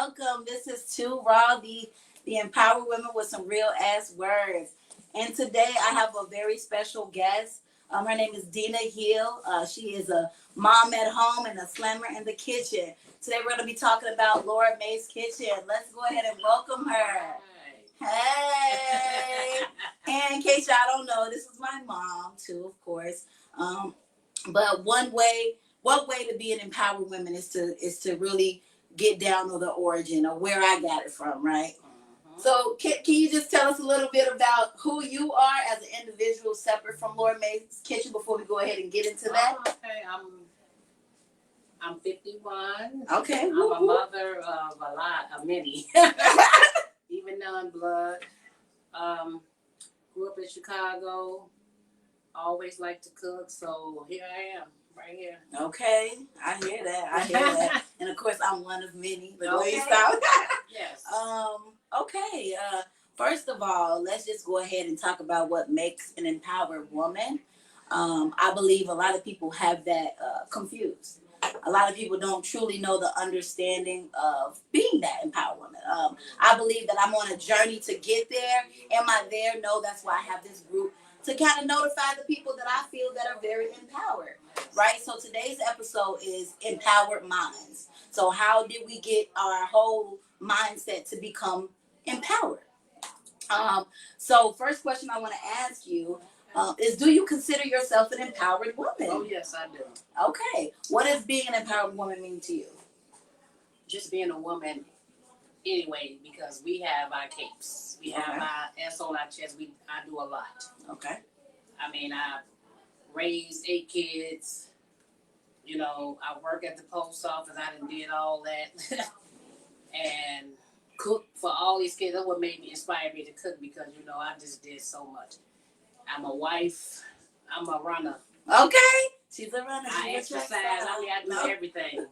welcome. This is Two Raw, the Empower Women with some real ass words. And today I have a very special guest. Her name is Deena Hill. She is a mom at home and a slammer in the kitchen. Today we're going to be talking about Laura May's Kitchen. Let's go ahead and welcome her. Hey. And in case y'all don't know, this is my mom too, of course. But one way to be an empowered woman is to really get down to the origin of where I got it from, right? So can you just tell us a little bit about who you are as an individual separate from Laura May's Kitchen before we go ahead and get into that? Okay, I'm 51. Okay. I'm a mother of of many, even non-blood. Grew up in Chicago. Always liked to cook, so here I am, right here. Okay, I hear that. And of course, I'm one of many. But okay. Yes. Okay. First of all, let's just go ahead and talk about what makes an empowered woman. I believe a lot of people have that confused. A lot of people don't truly know the understanding of being that empowered woman. I believe that I'm on a journey to get there. Am I there? No, that's why I have this group to kind of notify the people that I feel that are very empowered, right? So today's episode is Empowered Minds. So how did we get our whole mindset to become empowered? So first question I want to ask you is, do you consider yourself an empowered woman? Oh, yes, I do. Okay. What does being an empowered woman mean to you? Just being a woman anyway, because we have our capes. We have our S on our chest. I do a lot. Okay. I mean, I raised 8 kids. You know, I work at the post office. I done did all that. And cook for all these kids. That's what inspired me to cook, because, you know, I just did so much. I'm a wife. I'm a runner. Okay. She's a runner. I exercise. I do everything.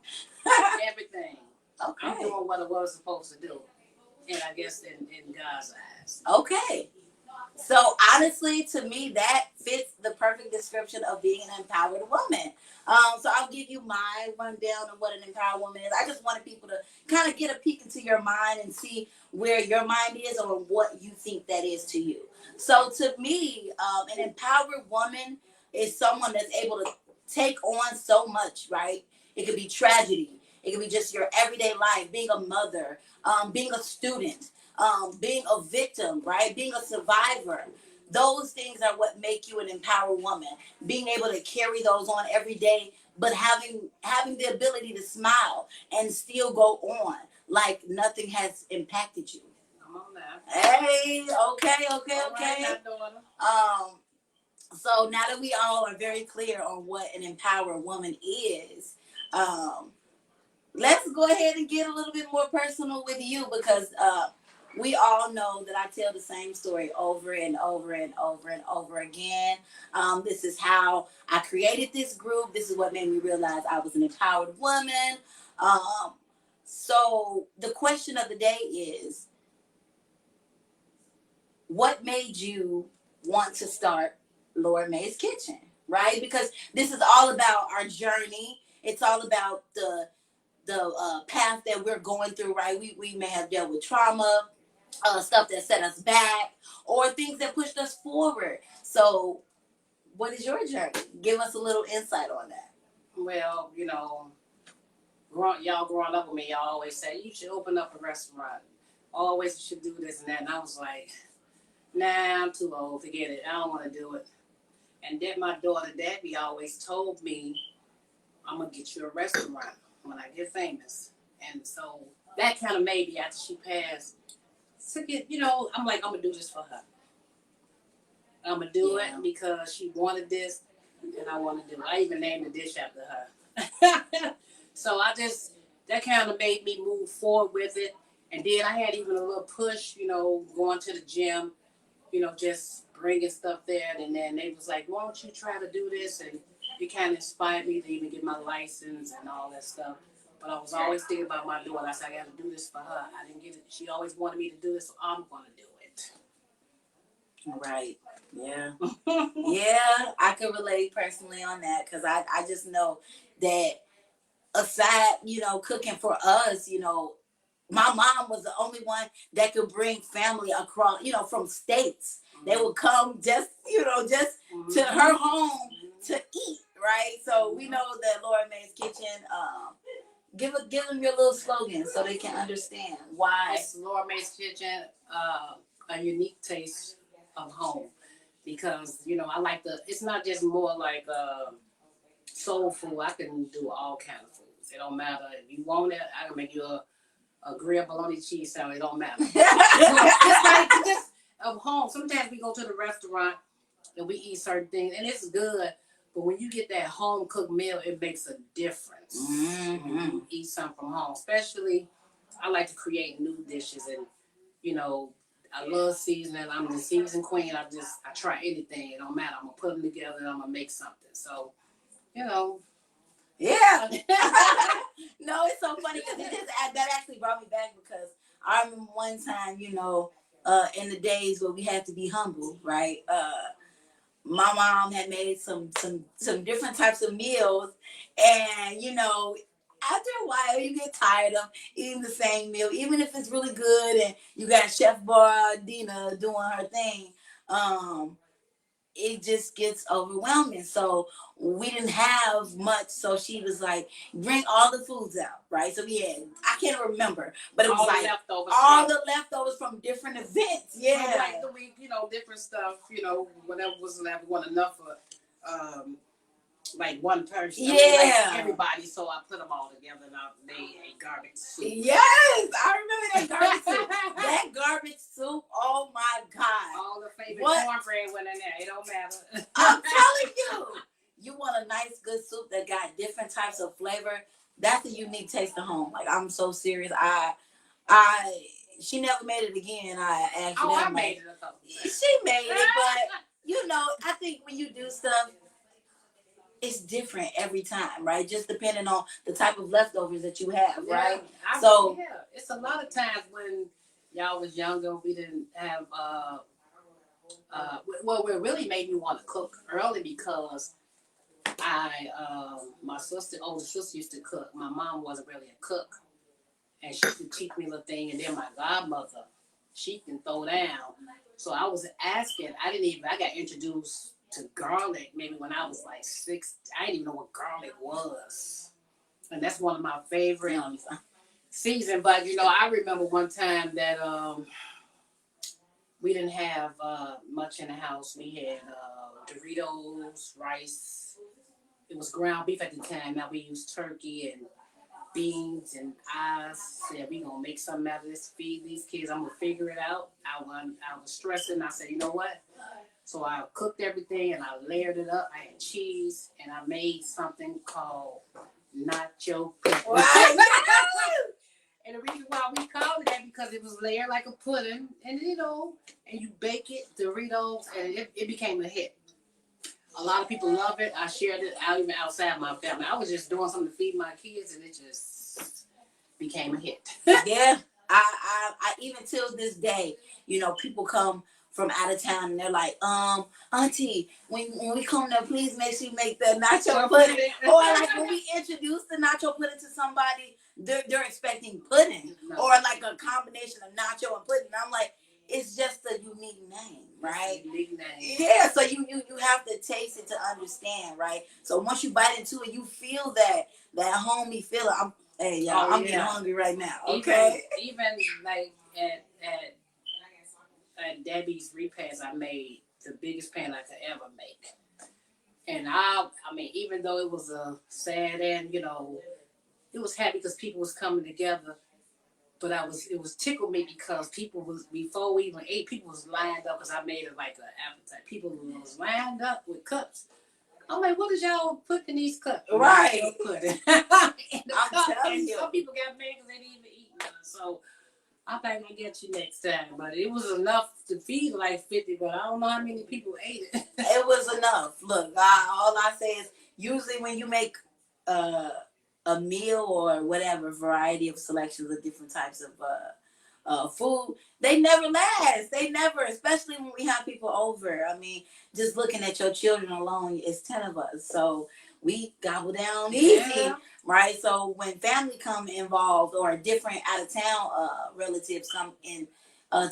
Everything. Okay. I'm doing what I was supposed to do. And I guess in God's eyes. Okay. So honestly, to me, that fits the perfect description of being an empowered woman. So I'll give you my rundown of what an empowered woman is. I just wanted people to kind of get a peek into your mind and see where your mind is or what you think that is to you. So to me, an empowered woman is someone that's able to take on so much, right? It could be tragedy. It could be just your everyday life, being a mother, being a student, being a victim, right? Being a survivor. Those things are what make you an empowered woman. Being able to carry those on every day, but having the ability to smile and still go on like nothing has impacted you. Come on now. Hey, okay. Right, So now that we all are very clear on what an empowered woman is, let's go ahead and get a little bit more personal with you, because we all know that I tell the same story over and over and over and over again. This is how I created this group. This is what made me realize I was an empowered woman. So the question of the day is, what made you want to start Laura May's Kitchen, right? Because this is all about our journey. It's all about the path that we're going through, right? We may have dealt with trauma, stuff that set us back, or things that pushed us forward. So what is your journey? Give us a little insight on that. Well, you know, y'all growing up with me, y'all always say, you should open up a restaurant. Always should do this and that. And I was like, nah, I'm too old. Forget it. I don't want to do it. And then my daughter, Debbie, always told me, I'm going to get you a restaurant when I get famous. And so that kind of made me, after she passed, to get, you know, I'm like, I'm going to do this for her. I'm going to do it because she wanted this, and I want to do it. I even named the dish after her. So that kind of made me move forward with it. And then I had even a little push, you know, going to the gym, you know, just bringing stuff there. And then they was like, why don't you try to do this? And it kind of inspired me to even get my license and all that stuff. But I was always thinking about my daughter. I said, I got to do this for her. I didn't get it. She always wanted me to do this, so I'm going to do it. Right. Yeah. Yeah, I can relate personally on that, because I just know that aside, you know, cooking for us, you know, my mom was the only one that could bring family across, from states. They would come just to her home to eat, right? So we know that Laura Mae's Kitchen. Give them your little slogan so they can understand why. It's Laura Mae's Kitchen, a unique taste of home, because I like it's not just more like soul food. I can do all kind of foods. It don't matter if you want it. I can make you a grilled bologna cheese salad. It don't matter. It's like just of home. Sometimes we go to the restaurant and we eat certain things, and it's good. But when you get that home cooked meal, it makes a difference. When you eat something from home, especially, I like to create new dishes, and I love seasoning. I'm the season queen. I try anything. It don't matter. I'm gonna put them together and I'm gonna make something. So, yeah. No, it's so funny because that actually brought me back, because I remember one time, in the days where we had to be humble, right? My mom had made some different types of meals, and after a while you get tired of eating the same meal, even if it's really good and you got Chef Bar Deena doing her thing. It just gets overwhelming. So we didn't have much. So she was like, bring all the foods out, right? So we had, I can't remember, but it was like all the leftovers from different events. Yeah. Like the week, different stuff, whatever was left wasn't enough for like one person. Yeah. Like everybody. So I put them all together and I made a garbage soup. Yes, I remember that garbage soup. That garbage soup, oh my God. All the favorite cornbread went in there. It don't matter. I'm telling you. You want a nice, good soup that got different types of flavor. That's a unique taste of home. Like, I'm so serious. She never made it again. I made it a couple times. She made it, but I think when you do stuff, it's different every time, right? Just depending on the type of leftovers that you have, right? It's a lot of times when y'all was younger, we didn't have well, it really made me want to cook early, because my older sister used to cook. My mom wasn't really a cook, and she could teach me a little thing. And then my godmother, she can throw down. So I was asking. I got introduced to garlic maybe when I was like 6. I didn't even know what garlic was, and that's one of my favorite season. But I remember one time that we didn't have much in the house. We had Doritos, rice. It was ground beef at the time. Now we use turkey and beans, and I said, we gonna make something out of this, feed these kids. I'm gonna figure it out. I was stressing. I said, you know what? So I cooked everything and I layered it up. I had cheese and I made something called nacho pudding. And the reason why we called it that, because it was layered like a pudding, and and you bake it, Doritos, and it became a hit. A lot of people love it. I shared it out even outside my family. I was just doing something to feed my kids, and it just became a hit. Yeah, I even till this day, people come from out of town and they're like, Auntie, when we come there, please make sure you make the nacho pudding. Or like when we introduce the nacho pudding to somebody, they're expecting pudding, or like a combination of nacho and pudding. I'm like, it's just a unique name, right? Unique name. Yeah, so you have to taste it to understand, right? So once you bite into it, you feel that homey feeling. Hey, y'all, I'm getting hungry right now. Okay. Even like at Debbie's repast, I made the biggest pan I could ever make. And I mean, even though it was a sad end, it was happy because people was coming together. But it was tickled me because people was, before we even ate, people was lined up, because I made it like an appetite. People was lined up with cups. I'm like, what did y'all put in these cups? Right. Put it. I'm telling you. Some people got mad because they didn't even eat none. So I think I'll get you next time. But it was enough to feed like 50, but I don't know how many people ate it. It was enough. Look, all I say is, usually when you make a meal or whatever variety of selections of different types of food, they never last. They never, especially when we have people over. I mean, just looking at your children alone, it's 10 of us. So we gobble down easy, Yeah. right? So when family come involved or different out of town relatives come in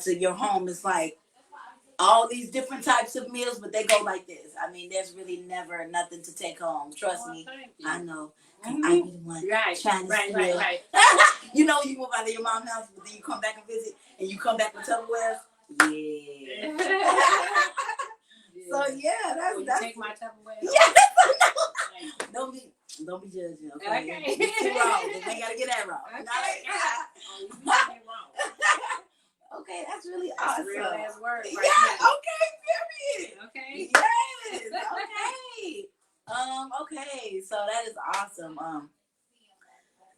to your home, it's like all these different types of meals, but they go like this. I mean, there's really never nothing to take home. Trust me, I know. I be the one trying to steal. Right. You know, you move out of your mom's house, but then you come back and visit, and you come back with Tupperware. Yeah. So yeah, that's take my Tupperware. Yes, don't be judging. Okay, it's too wrong. We ain't gotta get that wrong. Okay. Okay, that's really awesome. Real ass word. Right Yeah. Okay. Period. Okay. Yes. Okay. Okay. So that is awesome.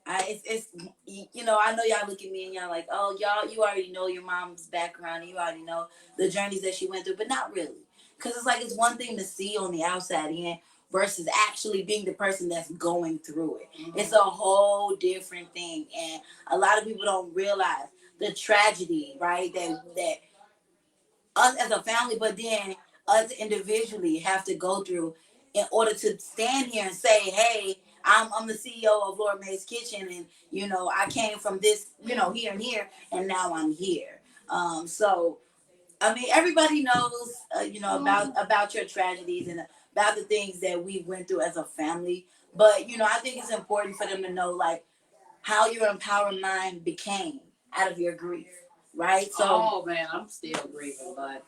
It's you know, I know y'all look at me and y'all like, oh, you already know your mom's background, you already know the journeys that she went through, but not really, because it's like it's one thing to see on the outside in versus actually being the person that's going through it. Mm-hmm. It's a whole different thing, and a lot of people don't realize the tragedy, right? That us as a family, but then us individually have to go through in order to stand here and say, hey, I'm the CEO of Lord May's Kitchen, and you know I came from this, you know, here and here, and now I'm here. So I mean, everybody knows, you know, about your tragedies and about the things that we went through as a family. But you know, I think it's important for them to know like how your empowered mind became out of your grief, right? So, oh man, I'm still grieving, but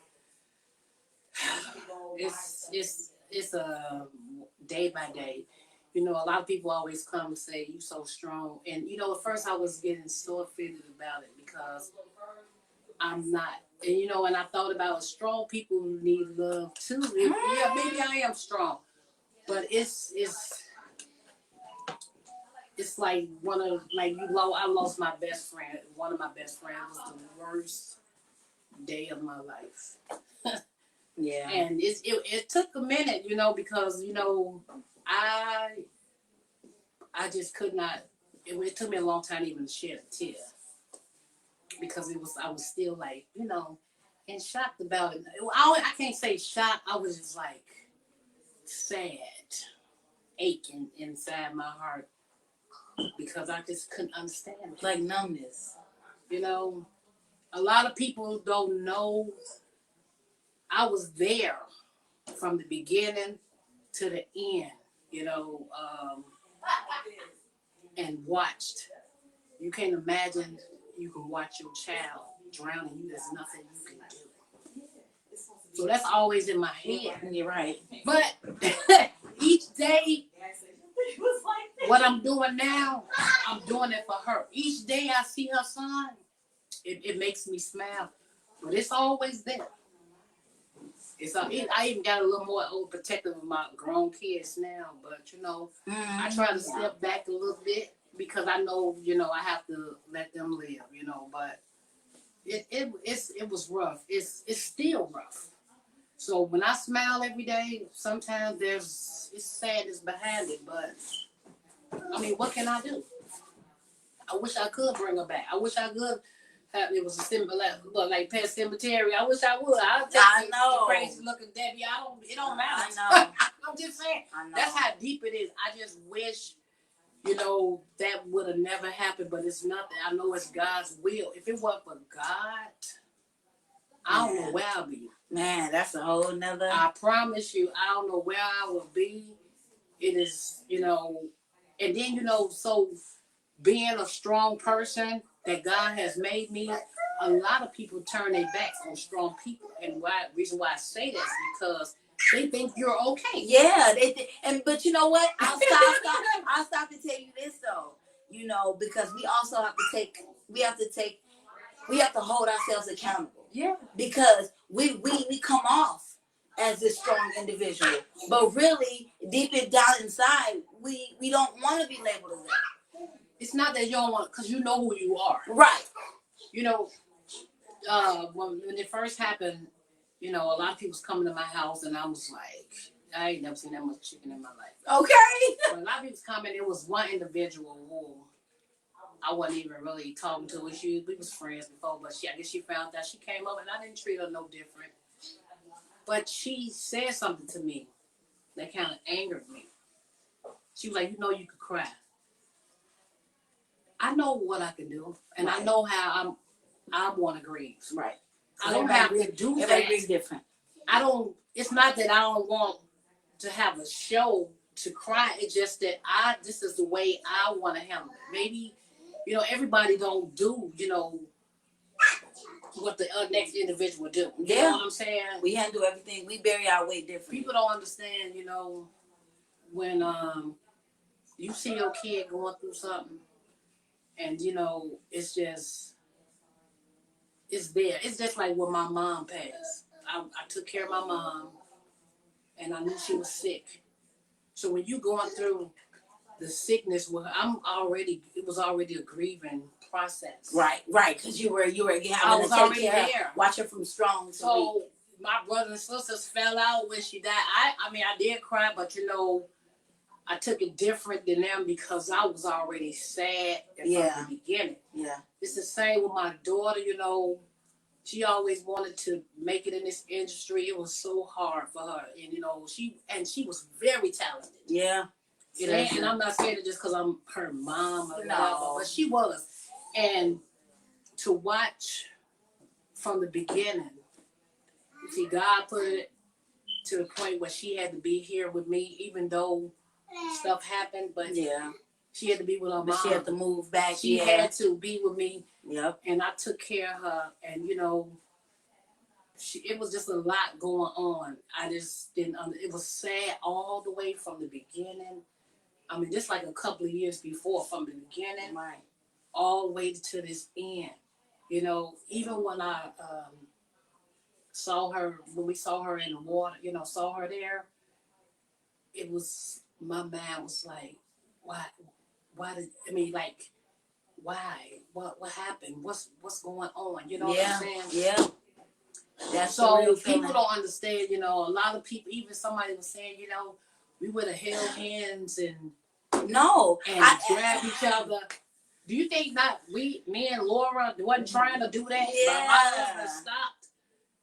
it's a day by day. You know, a lot of people always come and say you so strong, and you know, at first I was getting so offended about it because I'm not. And you know, and I thought about strong people need love too. Yeah, maybe I am strong, but it's like one of like I lost my best friend. One of my best friends was the worst day of my life. yeah, And it took a minute, you know, because you know I just could not. It took me a long time even to shed a tear because I was still like, you know, and shocked about it. I can't say shocked. I was just like sad, aching inside my heart because I just couldn't understand it. Like numbness. You know, a lot of people don't know I was there from the beginning to the end. You know, and watched. You can't imagine you can watch your child drown and there's nothing you can do. So that's always in my head. You're right. But each day, what I'm doing now, I'm doing it for her. Each day I see her son, it makes me smile. But it's always there. I even got a little more overprotective of my grown kids now. But, you know, I try to step back a little bit because I know, you know, I have to let them live, you know. But it was rough. It's still rough. So when I smile every day, sometimes it's sadness behind it. But, I mean, what can I do? I wish I could bring her back. I wish I could have it was a symbol like Pet Cemetery. I wish I would. I know. The crazy looking Debbie. It don't matter. I know. I'm just saying. I know. That's how deep it is. I just wish, you know, that would have never happened, but it's nothing. I know it's God's will. If it wasn't for God, I don't know where I'll be. Man, that's a whole nother. I promise you, I don't know where I will be. It is, you know, and then, you know, so being a strong person that God has made me, a lot of people turn their backs on strong people. And reason why I say that is because they think you're okay. Yeah, but you know what? I'll stop and tell you this though. You know, because we also have to hold ourselves accountable. Yeah. Because we come off as this strong individual, but really deep down inside, we don't want to be labeled as that. It's not that you don't want, because you know who you are. Right. You know, when it first happened, you know, a lot of people was coming to my house, and I was like, I ain't never seen that much chicken in my life. Okay. When a lot of people was coming, it was one individual who I wasn't even really talking to. We was friends before, but I guess she found out. She came up, and I didn't treat her no different. But she said something to me that kind of angered me. She was like, you know, you could cry. I know what I can do, and Right. I know how I want to grieve. Right. I don't have to do everybody that. grieves different. I don't. It's not that I don't want to have a show to cry. It's just that this is the way I want to handle it. Maybe, you know, everybody don't do, you know, what the next individual do. You know what I'm saying? We handle everything. We bury our weight differently. People don't understand, you know, when you see your kid going through something, and you know, it's just it's there. It's just like when my mom passed. I took care of my mom, and I knew she was sick. So when you going through the sickness, well, it was already a grieving process. Right, because you were I was already there. Watch her from strong to so weak. My brothers and sisters fell out when she died. I mean, I did cry, but you know, I took it different than them because I was already sad from the beginning. Yeah. It's the same with my daughter, you know. She always wanted to make it in this industry. It was so hard for her. And you know, she was very talented. Yeah. And I'm not saying it just because I'm her mom or whatever, but she was. And to watch from the beginning, see, God put it to the point where she had to be here with me, even though stuff happened, but she had to be with her mom. She had to move back. She had to be with me. Yep. And I took care of her, and you know, it was just a lot going on. I just didn't. It was sad all the way from the beginning. I mean, just like a couple of years before, from the beginning, right, all the way to this end. You know, even when I saw her, when we saw her in the water, you know, saw her there, it was, my mind was like, why like, why? What happened? What's going on? You know what I'm saying? Yeah. That's so people don't understand, you know, a lot of people, even somebody was saying, you know, we would have held hands and grab each other. Do you think that me and Laura wasn't trying to do that? Yeah. But my husband stopped.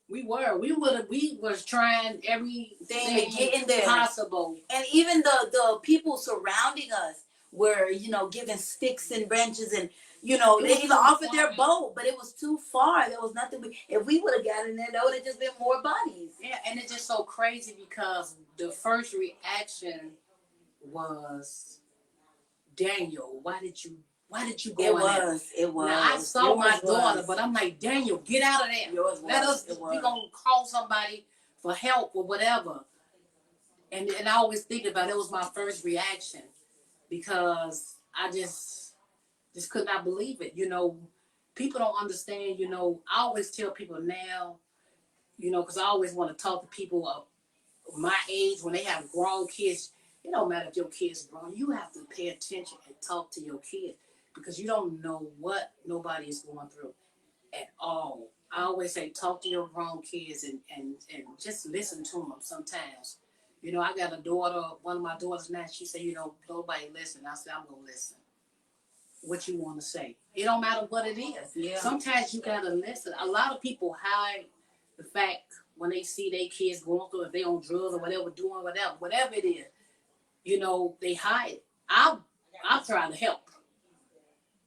We was trying everything to get in there possible. And even the people surrounding us were, you know, giving sticks and branches, and you know, they even offered their boat, but it was too far. There was nothing. If we would have gotten there, there would have just been more bodies. Yeah, and it's just so crazy because the first reaction was, Daniel, why did you go? It was. Now, I saw my daughter, but I'm like, Daniel, get out of there. Let us. We gonna call somebody for help or whatever. And I always think about it was my first reaction because I just could not believe it. You know, people don't understand. You know, I always tell people now, you know, because I always want to talk to people of my age when they have grown kids. It don't matter if your kid's grown. You have to pay attention and talk to your kid because you don't know what nobody is going through at all. I always say talk to your grown kids and just listen to them sometimes. You know, I got a daughter, one of my daughters now, she said, you know, nobody listen. I said, I'm going to listen. What you want to say. It don't matter what it is. Yeah. Sometimes you got to listen. A lot of people hide the fact when they see their kids going through, if they on drugs or whatever, doing whatever it is, you know, they hide it. I'll try to help.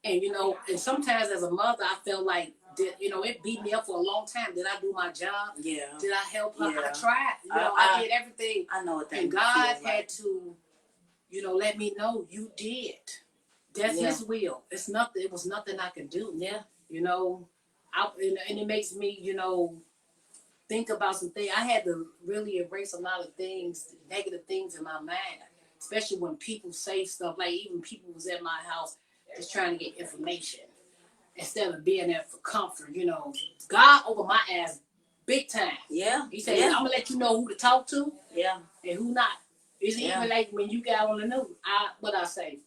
And, you know, and sometimes as a mother, I felt like, you know, it beat me up for a long time. Did I do my job? Yeah. Did I help her? Yeah. I tried. You know, I did everything. I know what that And God had to, you know, let me know you did. That's His will. It's nothing. It was nothing I could do. Yeah. You know, and it makes me, you know, think about some things. I had to really erase a lot of things, negative things in my mind, especially when people say stuff. Like even people was at my house just trying to get information instead of being there for comfort. You know, God opened my ass big time. Yeah. He said, I'm gonna let you know who to talk to. Yeah. And who not. It's even like when you got on the news. What I say.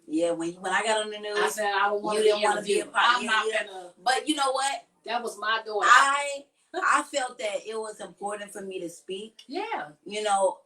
Yeah, when I got on the news, I said I don't want you didn't want to be a part. I'm not gonna. But you know what? That was my daughter. I felt that it was important for me to speak. Yeah. You know,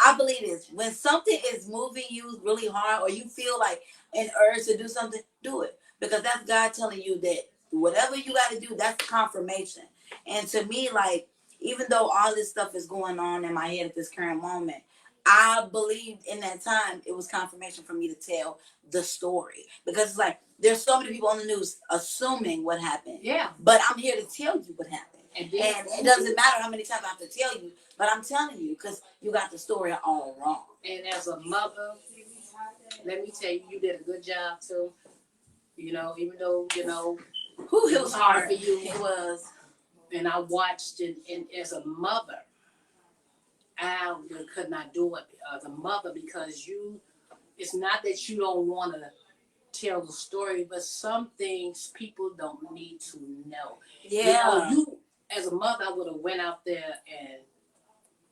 I believe this. When something is moving you really hard, or you feel like an urge to do something, do it. Because that's God telling you that whatever you got to do, that's confirmation. And to me, like, even though all this stuff is going on in my head at this current moment, I believed in that time it was confirmation for me to tell the story, because it's like there's so many people on the news assuming what happened. Yeah. But I'm here to tell you what happened. And it doesn't matter how many times I have to tell you, but I'm telling you because you got the story all wrong. And as a mother, let me tell you, you did a good job too. You know, even though, you know, it was hard for you. It was. And I watched it, and as a mother, I could not do it as a mother, because it's not that you don't want to tell the story, but some things people don't need to know. Yeah. You know, as a mother, I would have went out there and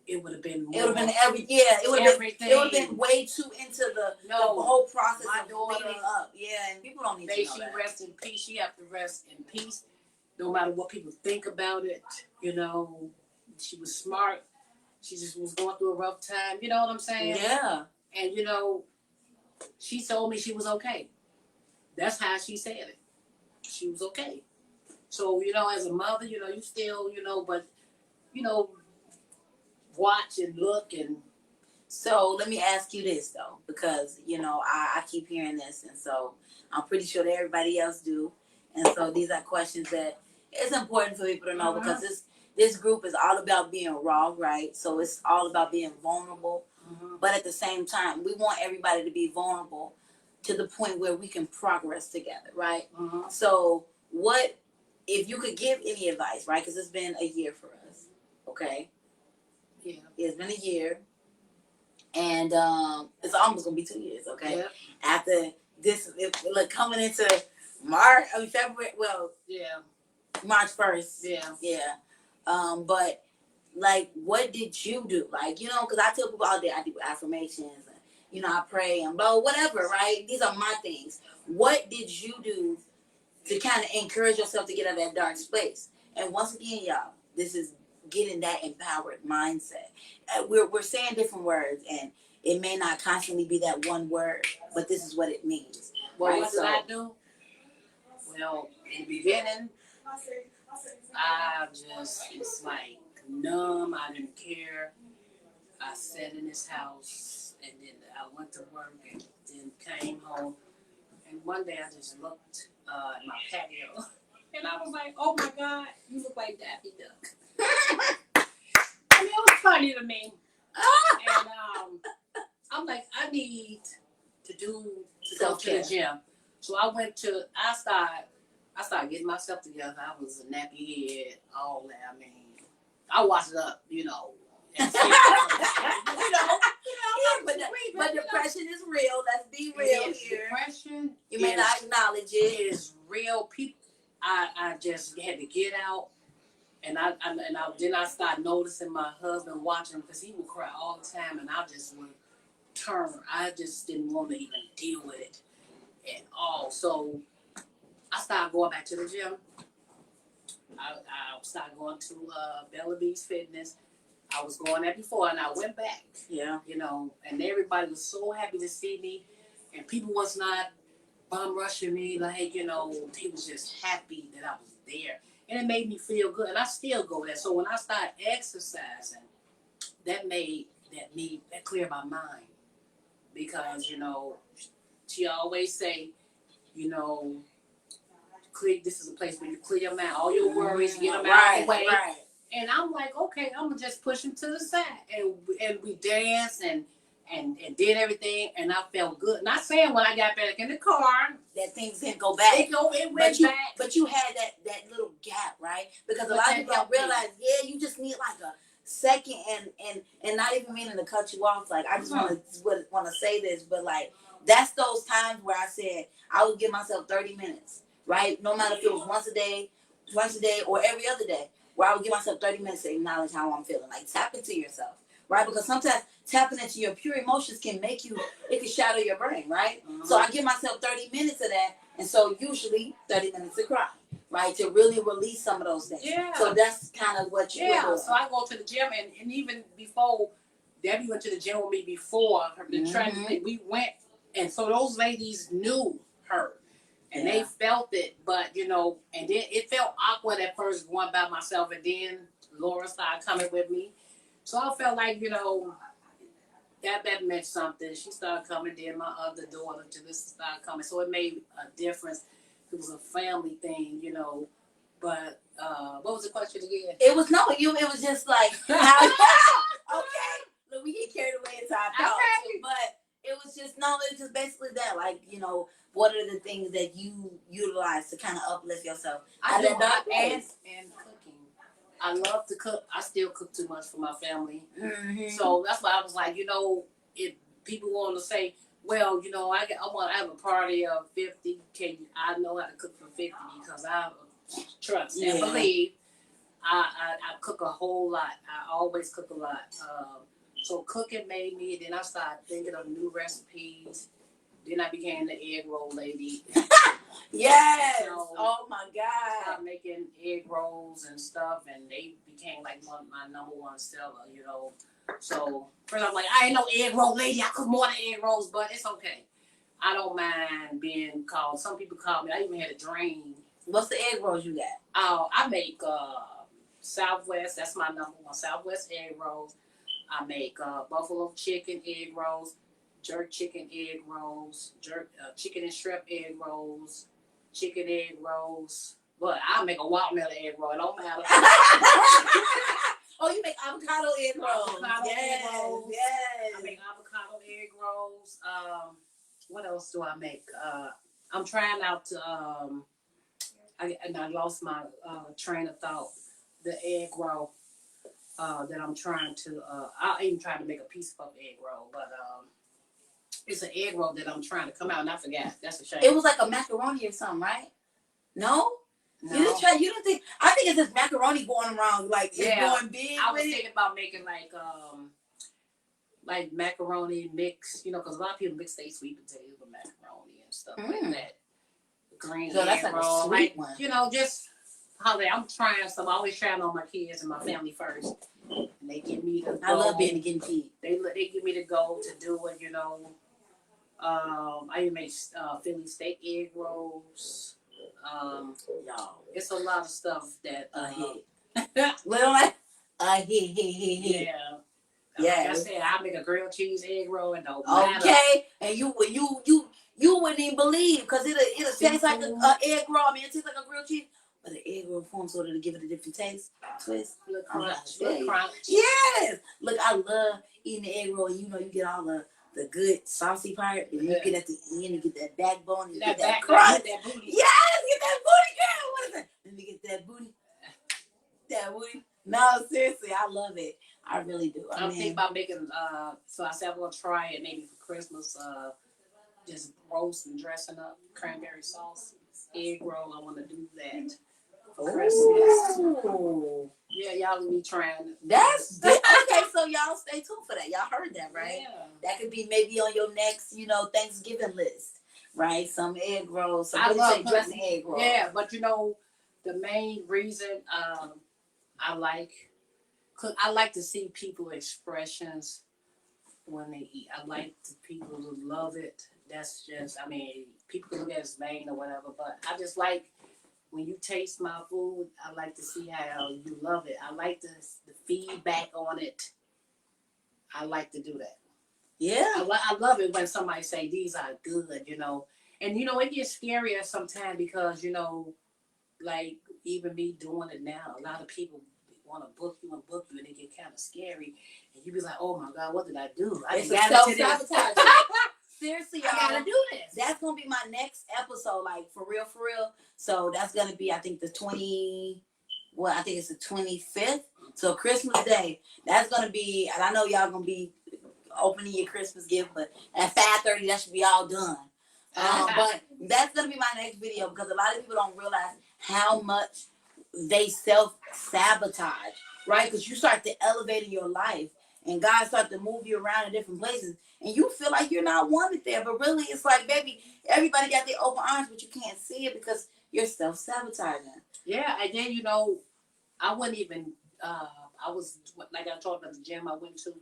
it would have been more. It would have been it would have been way too into the whole process of leading up. Yeah, and people don't need to know that. She rest in peace. She have to rest in peace, no matter what people think about it. You know, she was smart. She just was going through a rough time. You know what I'm saying? Yeah. And you know, she told me she was okay. That's how she said it. She was okay. So, you know, as a mother, you know, you still, you know, but, you know, watch and look. And so let me ask you this though, because you know I keep hearing this, and so I'm pretty sure that everybody else do, and so these are questions that it's important for people to know, because this group is all about being raw, right? So it's all about being vulnerable, but at the same time we want everybody to be vulnerable to the point where we can progress together, right? So what if you could give any advice, right? Because it's been a year for us, okay? Yeah, it's been a year. And it's almost gonna be 2 years, okay? Yep. After this, look, coming into March, February. Well, yeah, March 1st. Yeah, yeah. But like, what did you do? Like, you know, because I tell people all day I do affirmations, and you know, I pray and blah, whatever, right? These are my things. What did you do to kind of encourage yourself to get out of that dark space? And once again, y'all, this is getting that empowered mindset. We're saying different words, and it may not constantly be that one word, but this is what it means. Well, right? What did I do? Well, in the beginning, I just, it's like numb. I didn't care. I sat in this house, and then I went to work, and then came home. And one day I just looked at my patio, and I was like, "Oh my God, you look like Daffy Duck." I mean, it was funny to me. And I'm like, I need to go to the gym. So I started getting myself together. I was a nappy head, all that. I mean, I washed up, you know. And but depression is real. Let's be real here. Depression, you may not acknowledge it, is real. People, I just had to get out, and then I started noticing my husband watching, because he would cry all the time, and I just would turn. I just didn't want to even deal with it at all. So I started going back to the gym. I started going to Bella Beach Fitness. I was going there before, and I went back. Yeah. You know, and everybody was so happy to see me, and people was not bum rushing me. Like, you know, they was just happy that I was there, and it made me feel good. And I still go there. So when I started exercising, that cleared my mind, because you know, she always say, you know, this is a place where you clear your mind, all your worries, get them out of the way. Right. And I'm like, okay, I'm gonna just push them to the side, and we danced and did everything, and I felt good. Not saying when I got back in the car that things didn't go back. It went back. But you had that little gap, right? Because a lot of people don't realize, you just need like a second, and not even meaning to cut you off. Like, I just want to say this, but like, that's those times where I said I would give myself 30 minutes, right? No matter if it was once a day, twice a day, or every other day, where I would give myself 30 minutes to acknowledge how I'm feeling. Like, tap into yourself, right? Because sometimes tapping into your pure emotions can shadow your brain, right? So I give myself 30 minutes of that, and so usually 30 minutes to cry, right? To really release some of those things. Yeah. So that's kind of what you do. So I go to the gym, and even before, Debbie went to the gym with me before the training. We went, and so those ladies knew her. And they felt it, but, you know, and then it felt awkward at first going by myself, and then Laura started coming with me. So I felt like, you know, that meant something. She started coming. Then my other daughter, Jalissa, started coming. So it made a difference. It was a family thing, you know. But what was the question again? It was no you. It was just like how. Okay, look, we get carried away into our thoughts, Okay. but it was just no. It was just basically that, like what are the things that you utilize to kind of uplift yourself? I do, and cooking. I love to cook. I still cook too much for my family. Mm-hmm. So that's why I was like, if people want to say, well, I have a party of 50, I know how to cook for 50 because I trust and believe. I cook a whole lot. I always cook a lot. So cooking made me. Then I started thinking of new recipes. Then I became the egg roll lady. Yes. So oh my God. I started making egg rolls and stuff, and they became like my number one seller. So first I'm like, I ain't no egg roll lady. I cook more than egg rolls, but it's okay. I don't mind being called. Some people call me. I even had a dream. What's the egg rolls you got? Oh, I make Southwest. That's my number one. Southwest egg rolls. I make buffalo chicken egg rolls, jerk chicken egg rolls, chicken and shrimp egg rolls, chicken egg rolls. But I make a watermelon egg roll. It don't matter. Oh, you make avocado egg rolls. Egg rolls. Yes. I make avocado egg rolls. What else do I make? I'm trying out to I lost my train of thought. The egg roll that I'm trying to. I even tried to make a piece of egg roll, but it's an egg roll that I'm trying to come out, and I forgot. That's a shame. It was like a macaroni or something, right? No. No. You didn't try. You didn't think? I think it's just macaroni going around, like it's going big. I was thinking about making like macaroni mix, because a lot of people mix their sweet potatoes with macaroni and stuff like that. Green so that's like roll, a sweet one. Just holiday. I'm trying some. I always trying on my kids and my family first, and they give me the. I love being a guinea pig. They give me the go to do it. I even make Philly steak egg rolls. Y'all, it's a lot of stuff that little like hit. Yeah. Yeah. Like I said, I make a grilled cheese egg roll and no matter. Okay, and you wouldn't even believe because it'll taste like an egg roll. I mean, it tastes like a grilled cheese, but the egg roll form sort of to give it a different taste, twist, little crunch. Yes. Look, I love eating the egg roll. You get all the good saucy part, and you get at the end, you get that backbone, and you get that crunch. That booty. Yes, get that booty, girl. What is it? Let me get that booty. That booty. No, seriously, I love it. I really do. I'm thinking about making. So I said I'm gonna try it maybe for Christmas. Just roast and dressing up cranberry sauce egg roll. I want to do that for Christmas. Ooh. Yeah, y'all will be trying. That's okay. So y'all stay tuned for that. Y'all heard that, right? Yeah. That could be maybe on your next, Thanksgiving list, right? Some egg rolls. Some I love dressing egg rolls. Yeah, but the main reason I like to see people expressions when they eat. I like the people who love it. That's just, people can look at it as vain or whatever, but I just like when you taste my food, I like to see how you love it. I like the feedback on it. I like to do that. Yeah. I love it when somebody say these are good, And it gets scarier sometimes because, like even me doing it now, a lot of people want to book you, and it get kind of scary. And you be like, oh my God, what did I do? I got self-sabotage. Seriously, y'all. I gotta do this. That's gonna be my next episode, like for real. So that's gonna be, I think, the 25th. So Christmas Day. That's gonna be, and I know y'all gonna be opening your Christmas gift, but at 5:30 that should be all done. But that's gonna be my next video because a lot of people don't realize how much they self-sabotage, right? Because you start to elevate in your life, and God starts to move you around in different places, and you feel like you're not wanted there, but really it's like, baby, everybody got their open arms, but you can't see it because you're self-sabotaging. Yeah, and then I wouldn't even. I was like I told about the gym I went to.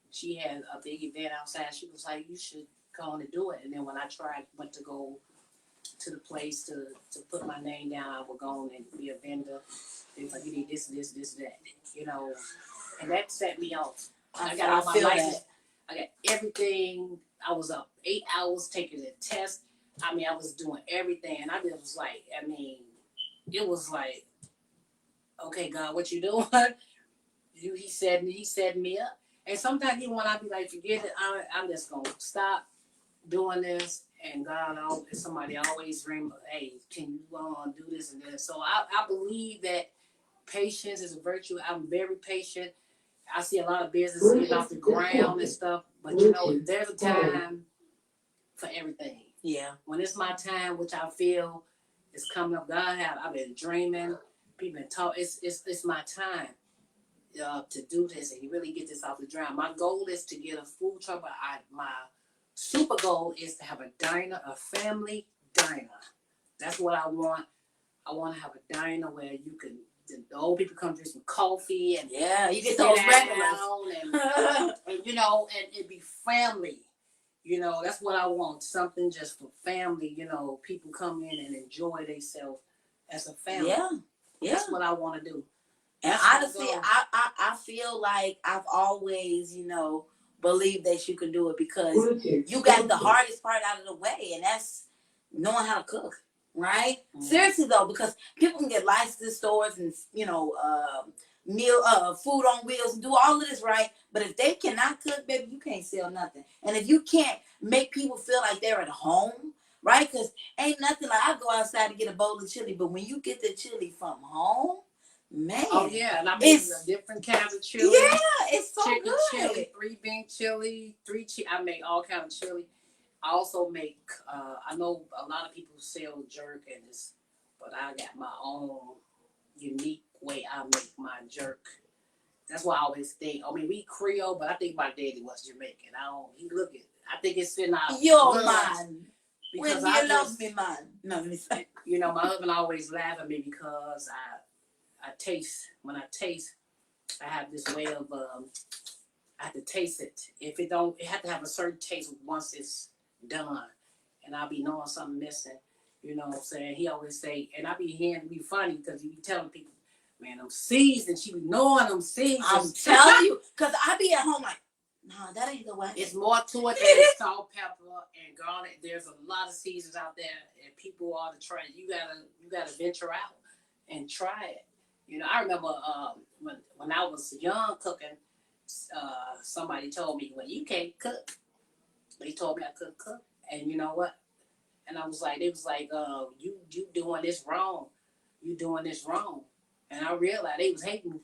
She had a big event outside. She was like, "You should go on and do it." And then when I went to go to the place to put my name down, I would go on and be a vendor. They was like, "You need this, that," and that set me off. I got all my license. I got everything. I was up 8 hours taking the test. I mean, I was doing everything. And I just was like, I mean, it was like, okay, God, what you doing? He set me up. And sometimes even when I be like, forget it, I'm just gonna stop doing this. And God, somebody always dream, hey, can you do this and this? So I believe that patience is a virtue. I'm very patient. I see a lot of business getting off the ground and stuff, but there's a time for everything. Yeah. When it's my time, which I feel is coming up, I've been dreaming. People been talking. It's my time to do this and really get this off the ground. My goal is to get a food truck, but my super goal is to have a diner, a family diner. That's what I want. I want to have a diner where you can, the old people come drink some coffee and you get those regulars and it'd be family. That's what I want. Something just for family. People come in and enjoy themselves as a family. Yeah. That's what I want to do. And honestly, I feel like I've always, believed that you can do it because you got the hardest part out of the way, and that's knowing how to cook, right? Mm-hmm. Seriously though, because people can get licensed stores and food on wheels and do all of this, right? But if they cannot cook, baby, you can't sell nothing. And if you can't make people feel like they're at home, right? Because ain't nothing like I go outside to get a bowl of chili, but when you get the chili from home, man. Oh yeah, and I make different kinds of chili. Yeah, it's so chicken good. Chili, 3-bean chili, I make all kinds of chili. I also make. I know a lot of people sell jerk and this, but I got my own unique way I make my jerk. That's why I always think. I mean, we Creole, but I think my daddy was Jamaican. I think it's in our your man. Because when you love me, man. No, let me say. My husband always laugh at me because I taste. When I taste, I have this way of I have to taste it. If it don't, it have to have a certain taste once it's done, and I'll be knowing something missing. You know what I'm saying? He always say, and I be hearing it be funny because you be telling people, man, I'm seasoned. She be knowing I'm seasoned. I'm telling you, because I be at home like, no, that ain't the way. It's more to it than salt, pepper, and garlic. There's a lot of seasons out there, and people ought to try it. You gotta venture out and try it. I remember when I was young cooking, somebody told me, well, you can't cook. They told me I couldn't cook. And you know what? And I was like, it was like, you doing this wrong. You doing this wrong. And I realized they was hating,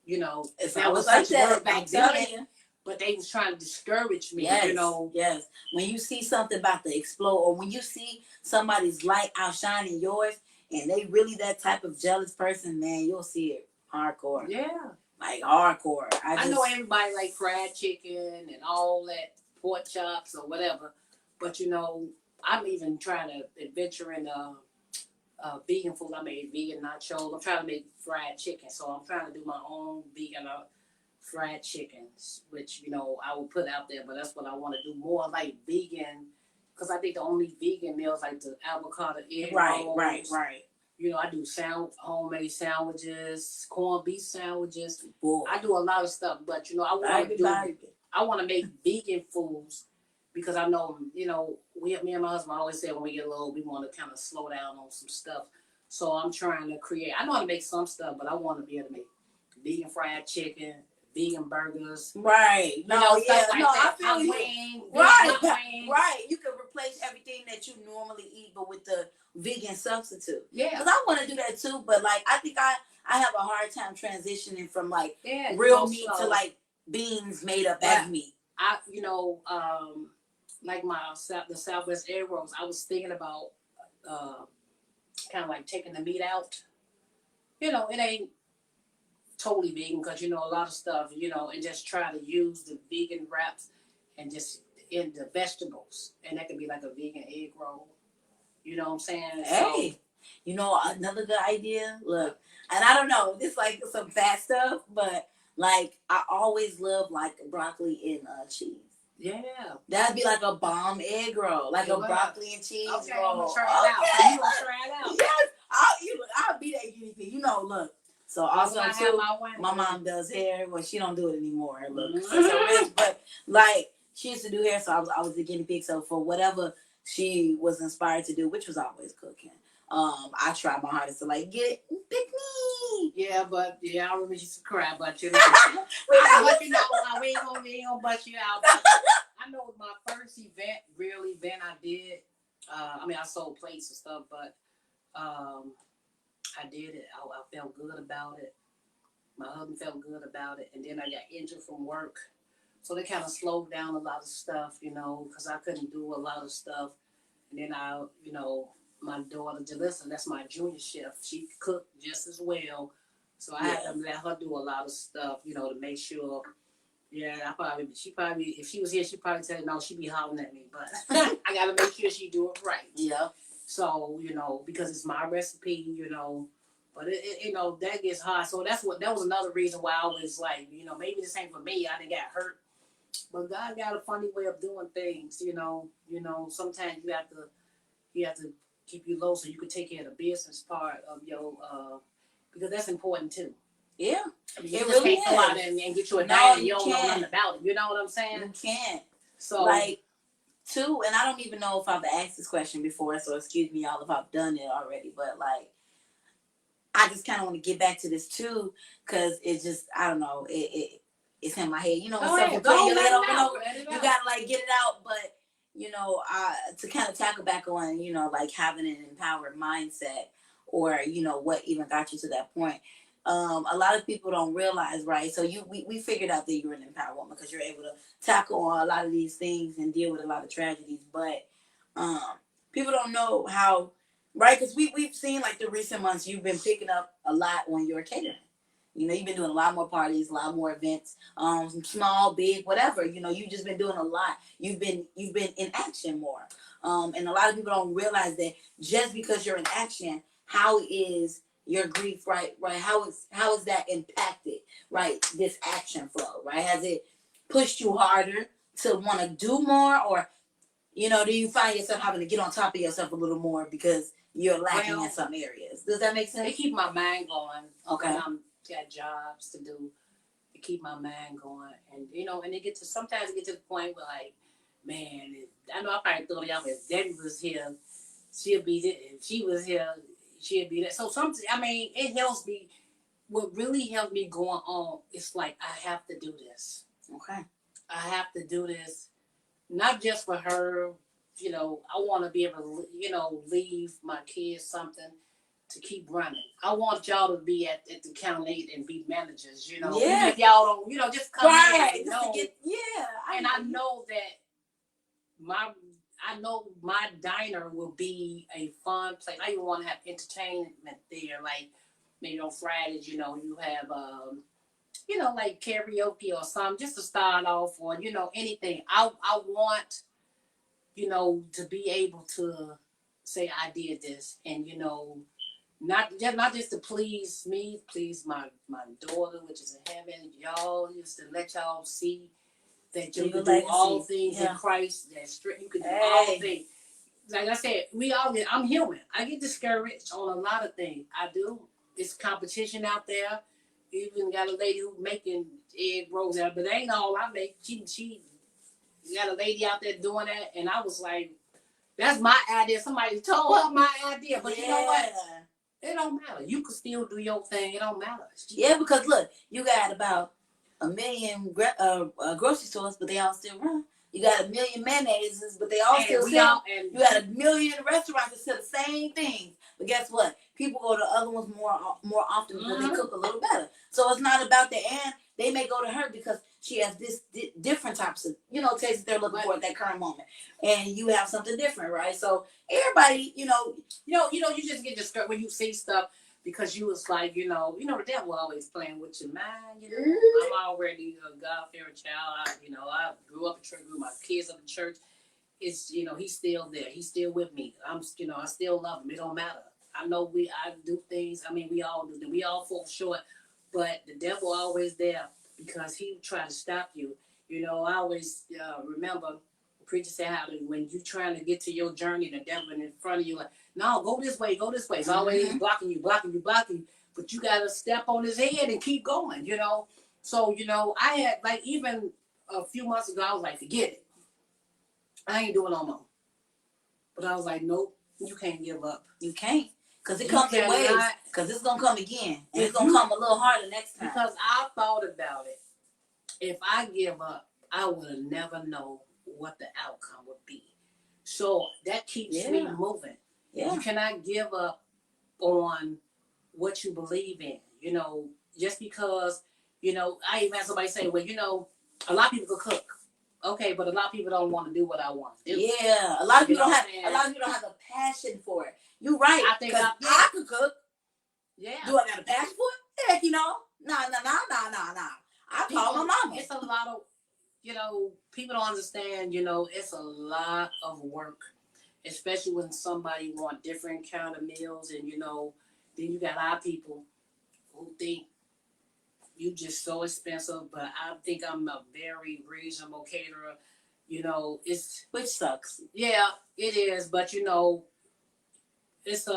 if I was like that back then. But they was trying to discourage me, Yes. When you see something about to explode, or when you see somebody's light outshining yours, and they really that type of jealous person, man, you'll see it hardcore. Yeah. Like hardcore. I know everybody like fried chicken and all that, pork chops or whatever, but I'm even trying to adventure in vegan food. I made vegan nachos. I'm trying to make fried chicken, so I'm trying to do my own vegan fried chickens, which I will put out there. But that's what I want to do, more like vegan, because I think the only vegan meals like the avocado egg rolls. Right. I do homemade sandwiches, corned beef sandwiches. Boy. I do a lot of stuff, but I want to make vegan foods because I know, me and my husband always say when we get old, we want to kind of slow down on some stuff. So I'm trying to create. I know how to make some stuff, but I want to be able to make vegan fried chicken, vegan burgers. Right. I feel you. Right. You can replace everything that you normally eat, but with the vegan substitute. Yeah. Because I want to do that too, but I think I have a hard time transitioning from real meat to beans made up as meat. Like the Southwest egg rolls, I was thinking about kind of taking the meat out. It ain't totally vegan because a lot of stuff, and just try to use the vegan wraps and just in the vegetables, and that could be like a vegan egg roll. You know what I'm saying? Hey, another good idea. Look, and I don't know, this some fat stuff, but I always love broccoli and cheese. Yeah, that'd be like a bomb egg roll, a broccoli and cheese roll. I'm gonna try it out. So you gonna try it out? Yes, I'll be that guinea pig. Look. So also too, my mom does hair. Well, she don't do it anymore. Look, she's so rich, but like she used to do hair, so I was the guinea pig. So for whatever she was inspired to do, which was always cooking, I tried my hardest to like get pick me. Yeah, but I remember she used to cry, but you know, but you know, we ain't gonna bust you out. But I know my first real event I did. I mean, I sold plates and stuff, but I did it. I felt good about it. My husband felt good about it, and then I got injured from work, so they kind of slowed down a lot of stuff, you know, because I couldn't do a lot of stuff. And then you know, my daughter Jalissa, that's my junior chef. She cooked just as well, so I had to let her do a lot of stuff, you know, to make sure. Yeah, she probably, if she was here, she'd probably tell you, no, she'd be hollering at me, but I gotta make sure she do it right. Yeah. So, you know, because it's my recipe, you know, but it you know, that gets hard. So that was another reason why I was like, you know, maybe this ain't for me. I didn't get hurt, but God got a funny way of doing things, you know. Sometimes you have to keep you low so you can take care of the business part of your, because that's important too. Yeah, I mean, you just can't go out and get you a diet and you don't know nothing about it. You know what I'm saying? You can't. So like, too, and I don't even know if I've asked this question before, so excuse me, y'all, if I've done it already. But like, I just kind of want to get back to this too, because it's just, I don't know, it's in my head. You know, when stuff you put in your head over and over, you gotta like get it out. But you know, to kind of tackle back on, you know, like having an empowered mindset, or you know, what even got you to that point. A lot of people don't realize, right? So we figured out that you're an empowered woman because you're able to tackle on a lot of these things and deal with a lot of tragedies. But people don't know how, right? Because we've seen like the recent months you've been picking up a lot on your catering. You know, you've been doing a lot more parties, a lot more events, small, big, whatever. You know, you've just been doing a lot. You've been in action more. And a lot of people don't realize that just because you're in action, how is your grief, right? How is that impacted, right? This action flow, right? Has it pushed you harder to want to do more, or you know, do you find yourself having to get on top of yourself a little more because you're lacking in some areas? Does that make sense? It keep my mind going. Okay. I'm got jobs to do to keep my mind going, and you know, and sometimes it get to the point where like, man, I know I probably told y'all if Debbie was here, she'll be there. If she was here, she'll be there. So I mean, it helps me. What really helps me going on is like I have to do this. Okay. I have to do this, not just for her. You know, I want to be able to, you know, leave my kids something to keep running. I want y'all to be at the Count 8 and be managers, you know. Yeah. Even if y'all don't, you know, just come right. in and know. I know that I know my diner will be a fun place. I even want to have entertainment there, like maybe on Fridays, you know, you have you know, like karaoke or something, just to start off, or you know, anything. I want, you know, to be able to say I did this, and you know, not just to please me, please my daughter, which is in heaven. Y'all, just to let y'all see that you can do all things in Christ. That you can do all things. Like I said, I'm human. I get discouraged on a lot of things. I do. It's competition out there. You even got a lady who making egg rolls out, but that ain't all I make. She got a lady out there doing that, and I was like, that's my idea. Somebody told her my idea, but you know what? It don't matter. You can still do your thing. It don't matter. Yeah, because look, you got about 1 million grocery stores, but they all still run. You got 1 million mayonnaises, but they all still sell. You got 1 million restaurants that sell the same things. But guess what? People go to other ones more often because they cook a little better. So it's not about the and. They may go to her because she has this different types of, you know, tastes they're looking for at that current moment. And you have something different, right? So everybody, you you just get discouraged when you see stuff because you was like, you know, the devil always playing with your mind. You know, I'm already a God-fearing child. I grew up in church, grew my kids up in church. It's, he's still there. He's still with me. I still love him. It don't matter. I know I do things. I mean, we all do them. We all fall short, but the devil always there because he try to stop you. I always remember the preacher said how when you trying to get to your journey, the devil in front of you like, no, go this way, go this way. It's always blocking you. but you gotta step on his head and keep going, you know. So, you know, I had like even a few months ago, I was like, forget it. I ain't doing no more. But I was like, nope, you can't give up. You can't. Because it comes in waves. Because it's going to come again. And it's going to come a little harder next time. Because I thought about it. If I give up, I would have never know what the outcome would be. So that keeps me moving. Yeah. You cannot give up on what you believe in. You know, just because, you know, I even had somebody say, well, you know, a lot of people could cook. Okay, but a lot of people don't want to do what I want to do. Yeah, a lot of people don't have the passion for it. You're right. I think I could cook. Yeah. Do I got a passion for it? Heck, you know. Nah. I call my mama. It's a lot of, you know, people don't understand, you know, it's a lot of work, especially when somebody want different kind of meals, and, you know, then you got our people who think you just so expensive, but I think I'm a very reasonable caterer. You know, which sucks. Yeah, it is, but you know, it's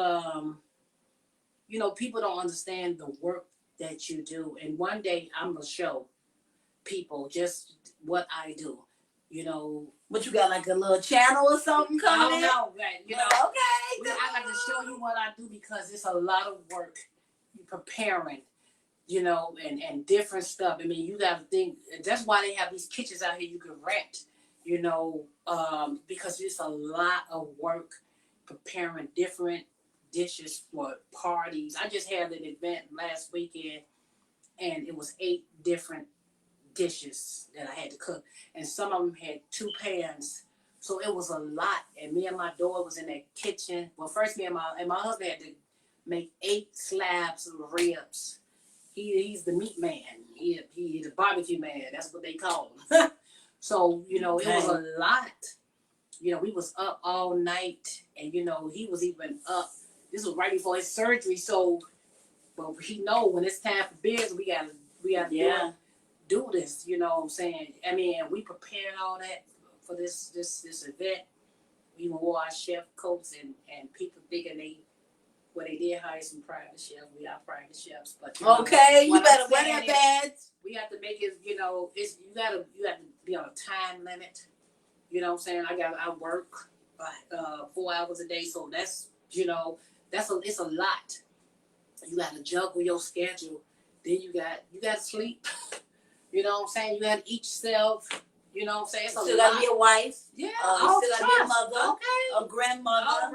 you know, people don't understand the work that you do, and one day I'm gonna show people just what I do. You know, but you got like a little channel or something coming? I don't know, right? You know, okay. I got to show you what I do because it's a lot of work preparing. You know, and different stuff. I mean, you got to think. That's why they have these kitchens out here you can rent. You know, because it's a lot of work preparing different dishes for parties. I just had an event last weekend, and it was 8 different dishes that I had to cook, and some of them had 2 pans. So it was a lot, and me and my daughter was in that kitchen. Well, first me and my husband had to make 8 slabs of ribs. He's the meat man. He's the barbecue man. That's what they call him. So, you know, it was a lot. You know, we was up all night, and, you know, he was even up. This was right before his surgery. So, but he know when it's time for business, we gotta do this. You know what I'm saying? I mean, and we prepared all that for this event. We even wore our chef coats, and people thinking they did hire some private chefs. We are private chefs, but you better wear that badge. We have to make it. You know, you got to be on a time limit. You know what I'm saying? I work 4 hours a day, so that's, you know, it's a lot. You got to juggle your schedule. Then you got to sleep. You know what I'm saying? You got to eat yourself. You know what I'm saying? It's still got to be a wife. Yeah. You still got to be a mother. Okay. A grandmother. All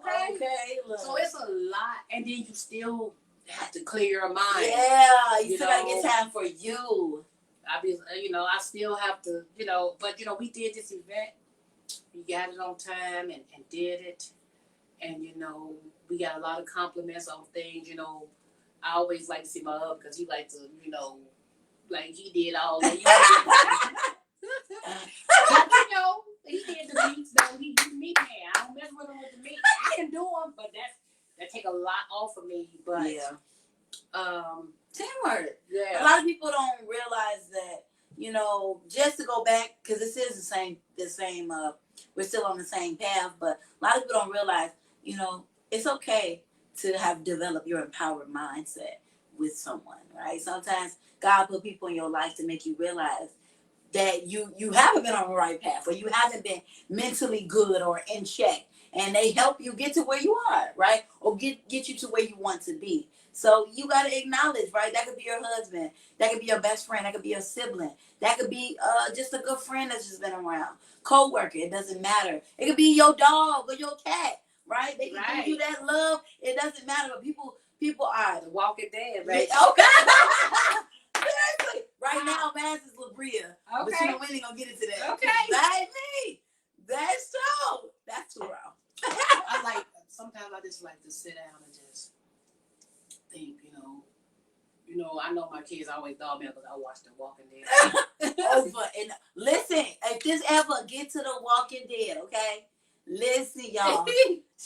right. Okay. Look. So it's a lot. And then you still have to clear your mind. Yeah. You still got to get time for you. I still have to, you know, but, you know, we did this event. We got it on time and did it. And, you know, we got a lot of compliments on things. You know, I always like to see my husband because he like to, you know, like he did all that. But, you know, he did the meats, though. He's meat man. I don't mess with him with the meat. I can do them, but that take a lot off of me. But teamwork. Yeah. A lot of people don't realize that, you know, just to go back, because this is the same, we're still on the same path, but a lot of people don't realize, you know, it's okay to have developed your empowered mindset with someone, right? Sometimes God put people in your life to make you realize that you haven't been on the right path, or you haven't been mentally good or in check, and they help you get to where you are, right? Or get you to where you want to be. So you got to acknowledge, right? That could be your husband. That could be your best friend. That could be your sibling. That could be just a good friend that's just been around. Co-worker. It doesn't matter. It could be your dog or your cat, right? They can give you that love. It doesn't matter. But people are The Walking Dead, right? Okay. Seriously. Right now, Maz is Labria. Okay. But you ain't gonna get into that. Okay. Baby. That's true. That's true. Sometimes I just like to sit down and just think, you know, I know my kids always thought me because I watched The Walking Dead. And listen, if this ever get to The Walking Dead, okay? Listen, y'all.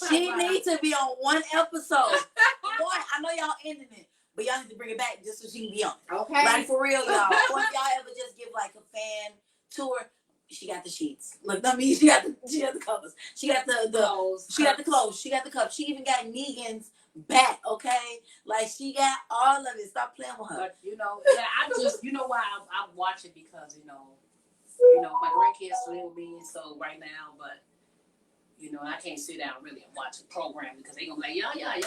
She needs to be on one episode. I know y'all ending it, but y'all need to bring it back just so she can be on it. Okay. Like, for real, y'all. Or if y'all ever just give like a fan tour, she got the sheets. Look, I mean, she got the covers. She got the clothes. She got the clothes. She got the cups. She even got Negan's back, okay? Like she got all of it. Stop playing with her. But yeah, I just why I watch it because my grandkids live with me, so right now, but I can't sit down really and watch a program because they gonna be like yeah.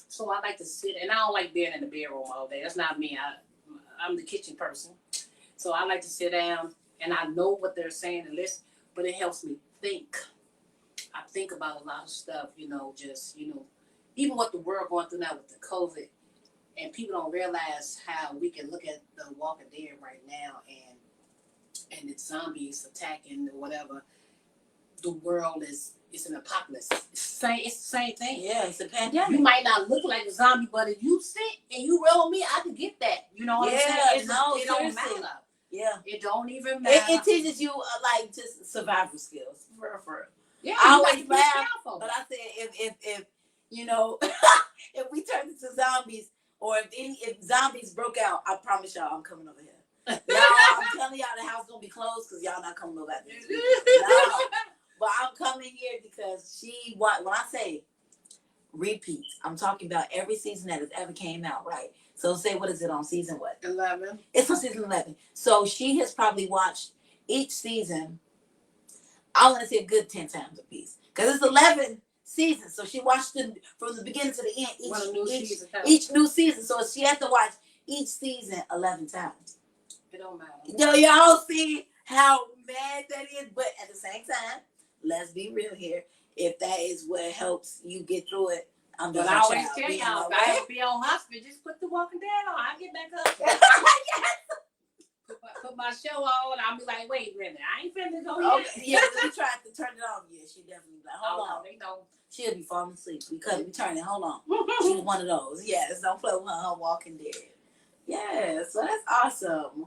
So I like to sit, and I don't like being in the bedroom all day. That's not me. I'm the kitchen person, so I like to sit down and I know what they're saying and listen, but it helps me think. I think about a lot of stuff, just even what the world going through now with the COVID, and people don't realize how we can look at the Walking Dead right now and the zombies attacking or whatever. The world is an apocalypse. It's the same thing. Yeah, it's a pandemic. You might not look like a zombie, but if you sit and you roll me, I can get that. You know what I'm saying? It don't matter. Yeah, it don't even matter. It teaches you like just survival skills. For yeah, I always laugh, but I said if if we turn into zombies, or if zombies broke out, I promise y'all I'm coming over here. Y'all, I'm telling y'all the house gonna be closed because y'all not coming over back. No. But I'm coming here because when I say repeats, I'm talking about every season that has ever came out, right? So say, what is it on season what? 11. It's on season 11. So she has probably watched each season, I want to say a good 10 times a piece. Because it's 11 seasons. So she watched them from the beginning to the end, each new season. So she has to watch each season 11 times. It don't matter. Y'all see how mad that is? But at the same time, let's be real here. If that is what helps you get through it, I'm just I always tell y'all, I be on hospital, just put the Walking Dead on. I get back up. Yes. Put my show on, I'll be like, wait a minute, I ain't finna go yet. Okay, yeah, we tried to turn it off. Yeah, she definitely like, hold on. They know. She'll be falling asleep. We couldn't be turning. Hold on. She's one of those. Yes, don't play with her Walking Dead. Yeah, so that's awesome.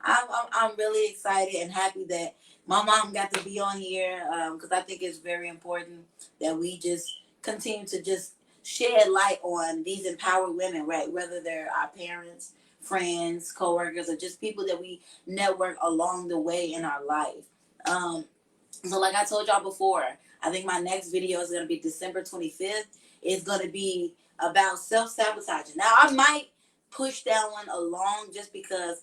I'm really excited and happy that my mom got to be on here because I think it's very important that we just continue to just shed light on these empowered women, right? Whether they're our parents, friends, coworkers, or just people that we network along the way in our life. So like I told y'all before, I think my next video is going to be December 25th. It's going to be about self-sabotaging. Now, I might push that one along just because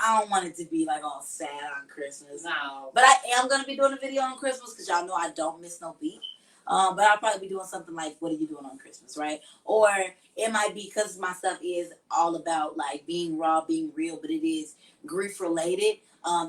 I don't want it to be like all sad on Christmas. No. But I am going to be doing a video on Christmas because y'all know I don't miss no beat. But I'll probably be doing something like, what are you doing on Christmas, right? Or it might be because my stuff is all about like being raw, being real, but it is grief related.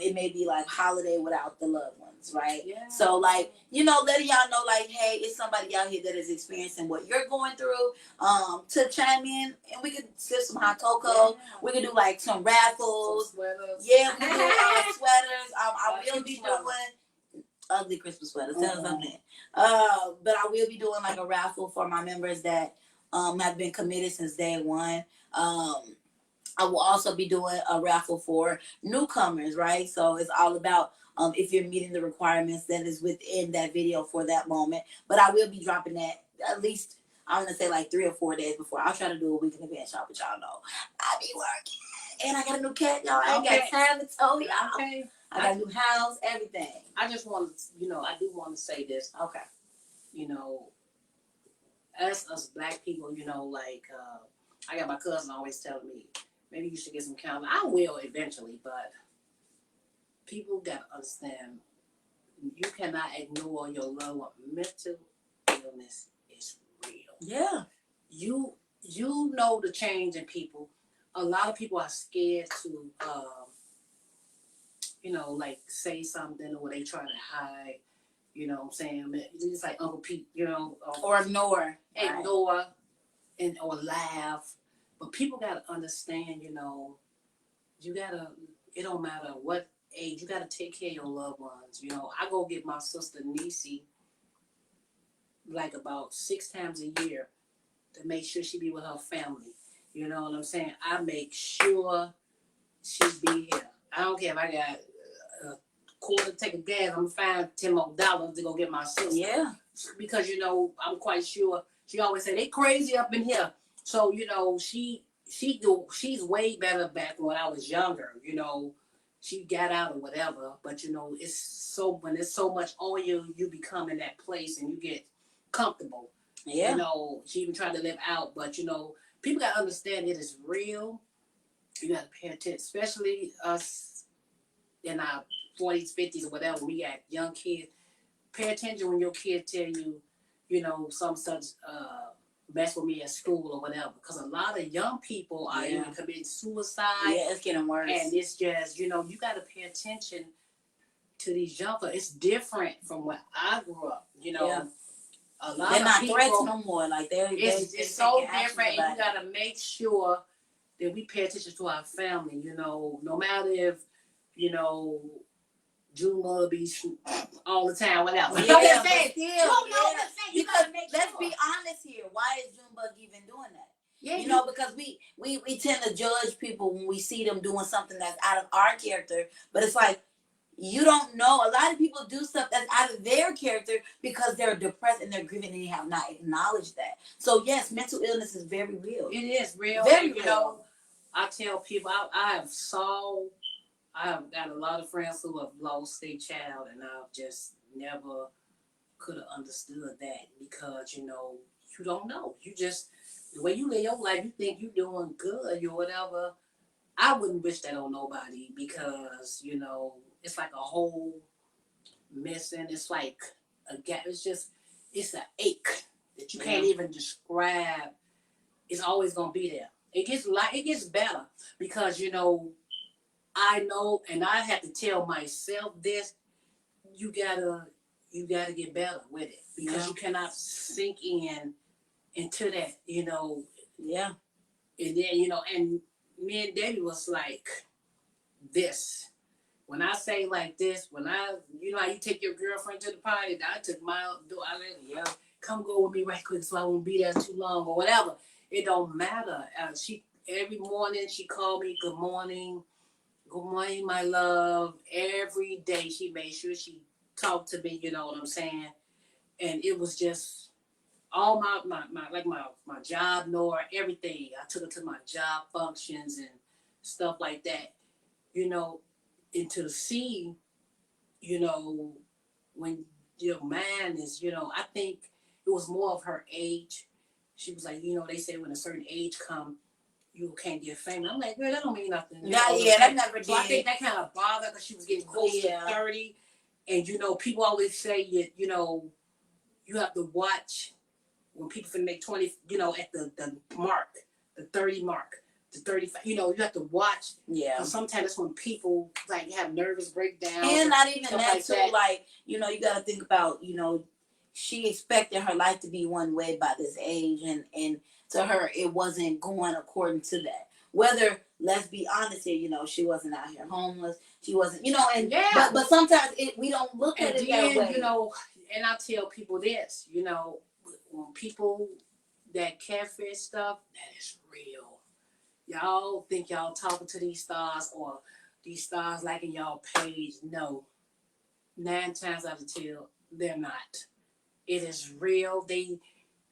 It may be like holiday without the loved ones, right? Yeah. So like, letting y'all know like, hey, it's somebody out here that is experiencing what you're going through. To chime in and we could sip some hot cocoa. Yeah. We could do like some raffles. Some sweaters. Yeah, we could do sweaters. I will be doing ugly Christmas sweaters. Tell us something. But I will be doing like a raffle for my members that have been committed since day one. I will also be doing a raffle for newcomers, right? So it's all about if you're meeting the requirements that is within that video for that moment. But I will be dropping that at least, I'm going to say like 3 or 4 days before. I'll try to do a week in advance, y'all, but y'all know I be working. And I got a new cat, y'all. I ain't got time to tell y'all. Okay. I got a new house, everything. I just want to, I do want to say this. Okay. As us black people, I got my cousin always telling me, maybe you should get some counseling. I will eventually, but people got to understand, you cannot ignore your loved one. Mental illness is real. Yeah. You know the change in people. A lot of people are scared to, like say something or they try to hide. You know what I'm saying? It's like Uncle Pete, or ignore. Ignore or laugh. But people got to understand, you got to, it don't matter what age, you got to take care of your loved ones. I go get my sister Niecy like about 6 times a year to make sure she be with her family. You know what I'm saying? I make sure she be here. I don't care if I got a quarter to take a gas, I'm going to find $10 more to go get my sister. Yeah. Because, I'm quite sure, she always say, they crazy up in here. So, she's way better back when I was younger, she got out or whatever, but when it's so much on you, you become in that place and you get comfortable. Yeah. She even tried to live out, but people gotta understand it is real. You gotta pay attention, especially us in our 40s, 50s, or whatever. We got young kids. Pay attention when your kid tell you, some such mess with me at school or whatever. Because a lot of young people are even committing suicide. Yeah, it's getting worse. And it's just, you gotta pay attention to these young people. It's different from when I grew up. A lot they're of not people, threats no more. Like it's so different, and you gotta make sure that we pay attention to our family. No matter if June will be all the time, whatever. Yeah, You gotta make let's sure. be honest here. Why is Junebug even doing that? Yeah, Because we tend to judge people when we see them doing something that's out of our character. But it's like, you don't know. A lot of people do stuff that's out of their character because they're depressed and they're grieving and they have not acknowledged that. So yes, mental illness is very real. It is real. Very and, real. I tell people I have got a lot of friends who have lost their child, and I've just never could have understood that because you don't know. You just the way you live your life, you think you're doing good or whatever. I wouldn't wish that on nobody because it's like a whole missing. It's like a gap. It's an ache that you can't even describe. It's always gonna be there. It gets better because I know, and I have to tell myself this: you gotta get better with it because you cannot sink into that. Yeah. And then and me and Debbie was like this. When I say like this, when how you take your girlfriend to the party, I took my I let come go with me right quick so I won't be there too long or whatever. It don't matter. She every morning she called me, good morning, my love. Every day she made sure she talked to me. You know what I'm saying? And it was just all my job, nor everything. I took her to my job functions and stuff like that. You know, and to see, when your man is, I think it was more of her age. She was like, they say when a certain age come, you can't get famous. I'm like, girl, that don't mean nothing. That never did. So I think that kind of bothered her because she was getting close to 30. And, people always say, you have to watch when people finna make 20, at the mark, the 30 mark, the 35, you have to watch. Yeah. Because sometimes it's when people like have nervous breakdowns. And not even that like too. That. Like, you got to think about, she expected her life to be one way by this age, and to her it wasn't going according to that. Whether, let's be honest here, she wasn't out here homeless. She wasn't, and but sometimes we don't look at it that way. And I tell people this, when people that catfish stuff, that is real. Y'all think y'all talking to these stars or these stars liking y'all page. No. 9 times out of 10, they're not. It is real.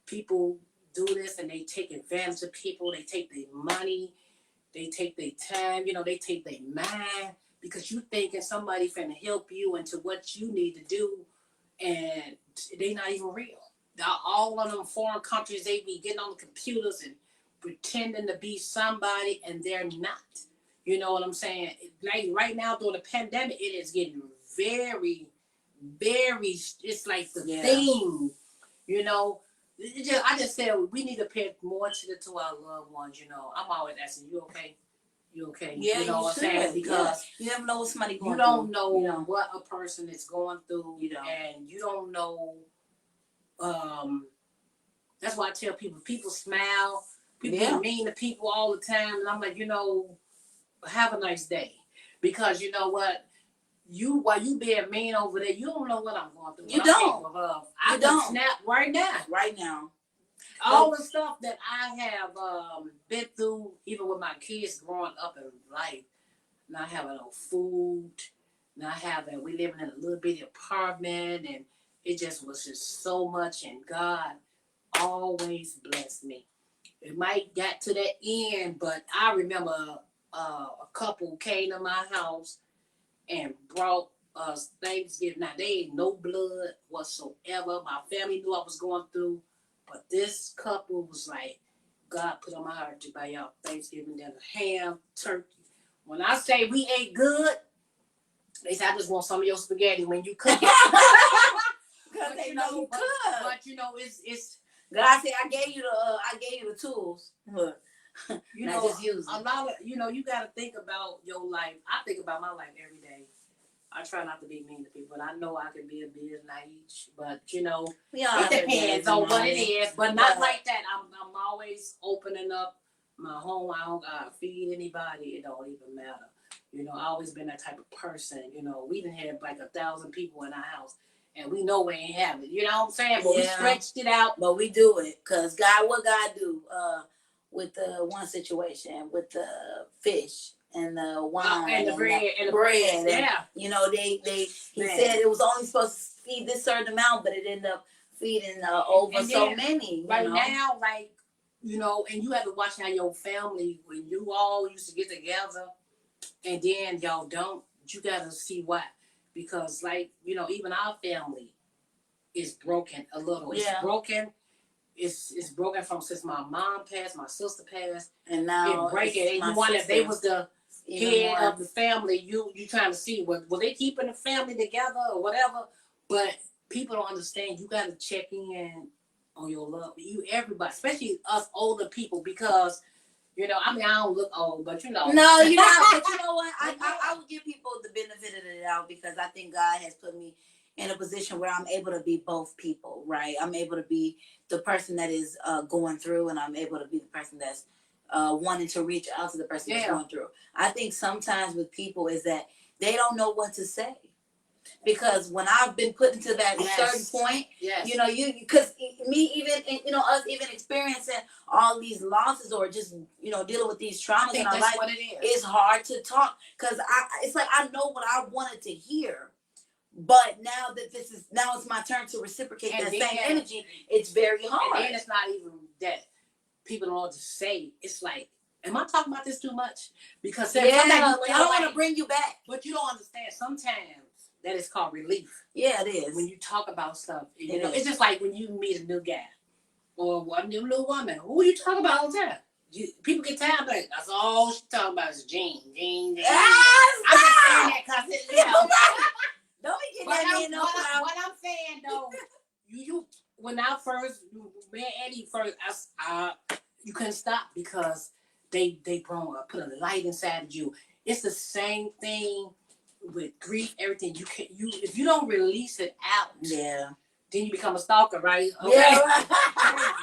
People do this and they take advantage of people. They take their money. They take their time. They take their mind because you thinking somebody finna help you into what you need to do, and they not even real. All of them foreign countries, they be getting on the computers and pretending to be somebody, and they're not. You know what I'm saying? Like right now during the pandemic, it is getting very, very. It's like the thing. I just said we need to pay more attention to our loved ones. I'm always asking, you okay? You okay? Yeah, you know what I'm saying? Because you never know what somebody going through. You don't know what a person is going through. And you don't know. That's why I tell people smile. People be mean to people all the time, and I'm like, have a nice day, because you know what. While you being mean over there, you don't know what I'm going through. You don't. I don't snap right now. Right now. All the stuff that I have been through, even with my kids growing up in life, not having no food, we living in a little bitty apartment, and it just was just so much, and God always blessed me. It might got to that end, but I remember a couple came to my house and brought us Thanksgiving. Now, they ain't no blood whatsoever. My family knew I was going through But this couple was like, God put on my heart to buy y'all Thanksgiving dinner, ham, turkey. When I say we ate good, they said, I just want some of your spaghetti when you cook it. Because they know you could. But you know, it's God said, I gave you the tools. you know, just use a lot of, you know, you got to think about your life. I think about my life every day. I try not to be mean to people, but I know I can be a bit naive. But you know, it depends on what it is. But not like that. I'm always opening up my home. I don't feed anybody. It don't even matter. You know, I always been that type of person. You know, we didn't have like 1,000 people in our house, and we know we ain't have it. You know what I'm saying? But we stretched it out. But we do it because God, what God do with the one situation with the fish and the wine and the bread and the bread. And, you know, he said it was only supposed to feed this certain amount, but it ended up feeding over and so many. Right now, like, you know, and you have to watch how your family, when you all used to get together, and then y'all don't, you gotta see why. Because, like, you know, even our family is broken a little. It's broken. It's broken from since my mom passed, my sister passed, and now it breaking. And you wonder if they was the head of the family. You trying to see were they keeping the family together or whatever? But people don't understand. You got to check in on your love. You everybody, especially us older people, because you know, I mean, I don't look old, but you know. No, you're not. But you know what? I would give people the benefit of the doubt because I think God has put me in a position where I'm able to be both people, right? I'm able to be the person that is going through, and I'm able to be the person that's wanting to reach out to the person that's going through. I think sometimes with people is that they don't know what to say. Because when I've been put into that certain point, you know, because me even, you know, us even experiencing all these losses or just, you know, dealing with these traumas in our life, it's hard to talk because it's like I know what I wanted to hear, but now that it's my turn to reciprocate that same energy, it's very hard. And then it's not even that people don't know what to say. It's like, am I talking about this too much? Because sometimes I don't want to bring you back, but you don't understand. Sometimes that is called relief. Yeah, it is. When you talk about stuff, you know, it's just like when you meet a new guy or a new woman. Who you talk about all the time? People get tired of it. That's all she talking about is Jean. I'm just saying that because you know. Don't be getting that in no crowd. What I'm saying though, you when I first me and Eddie first, you couldn't stop because they put a light inside of you. It's the same thing with grief, everything. You if you don't release it out, then you become a stalker, right? Okay. Yeah, right.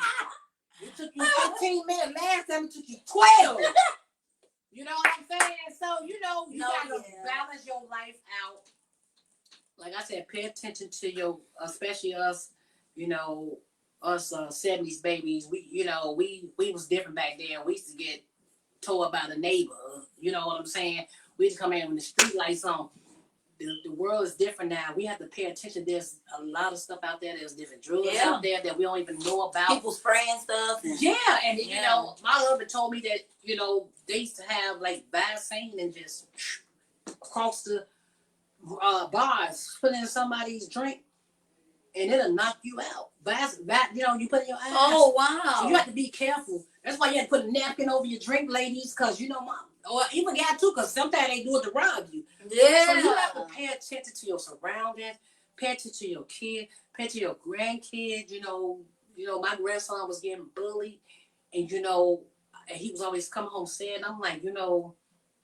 It took you 15 minutes. Last time it took you 12. You know what I'm saying? So you know you gotta balance your life out. Like I said, pay attention to your, especially us. You know, us 70s babies. We was different back then. We used to get told about a neighbor. You know what I'm saying? We used to come in when the street lights on. The world is different now. We have to pay attention. There's a lot of stuff out there. There's different drugs out there that we don't even know about. People spraying stuff. And you know, my husband told me that, you know, they used to have like Vaseline and just across the bars, put in somebody's drink, and it'll knock you out. You know, you put in your eyes. Oh, wow. So you have to be careful. That's why you have to put a napkin over your drink, ladies, because, you know, or even got to, because sometimes they do it to rob you. Yeah. So you have to pay attention to your surroundings, pay attention to your kid, pay attention to your grandkids. You know, my grandson was getting bullied, and, you know, and he was always coming home sad. I'm like, you know,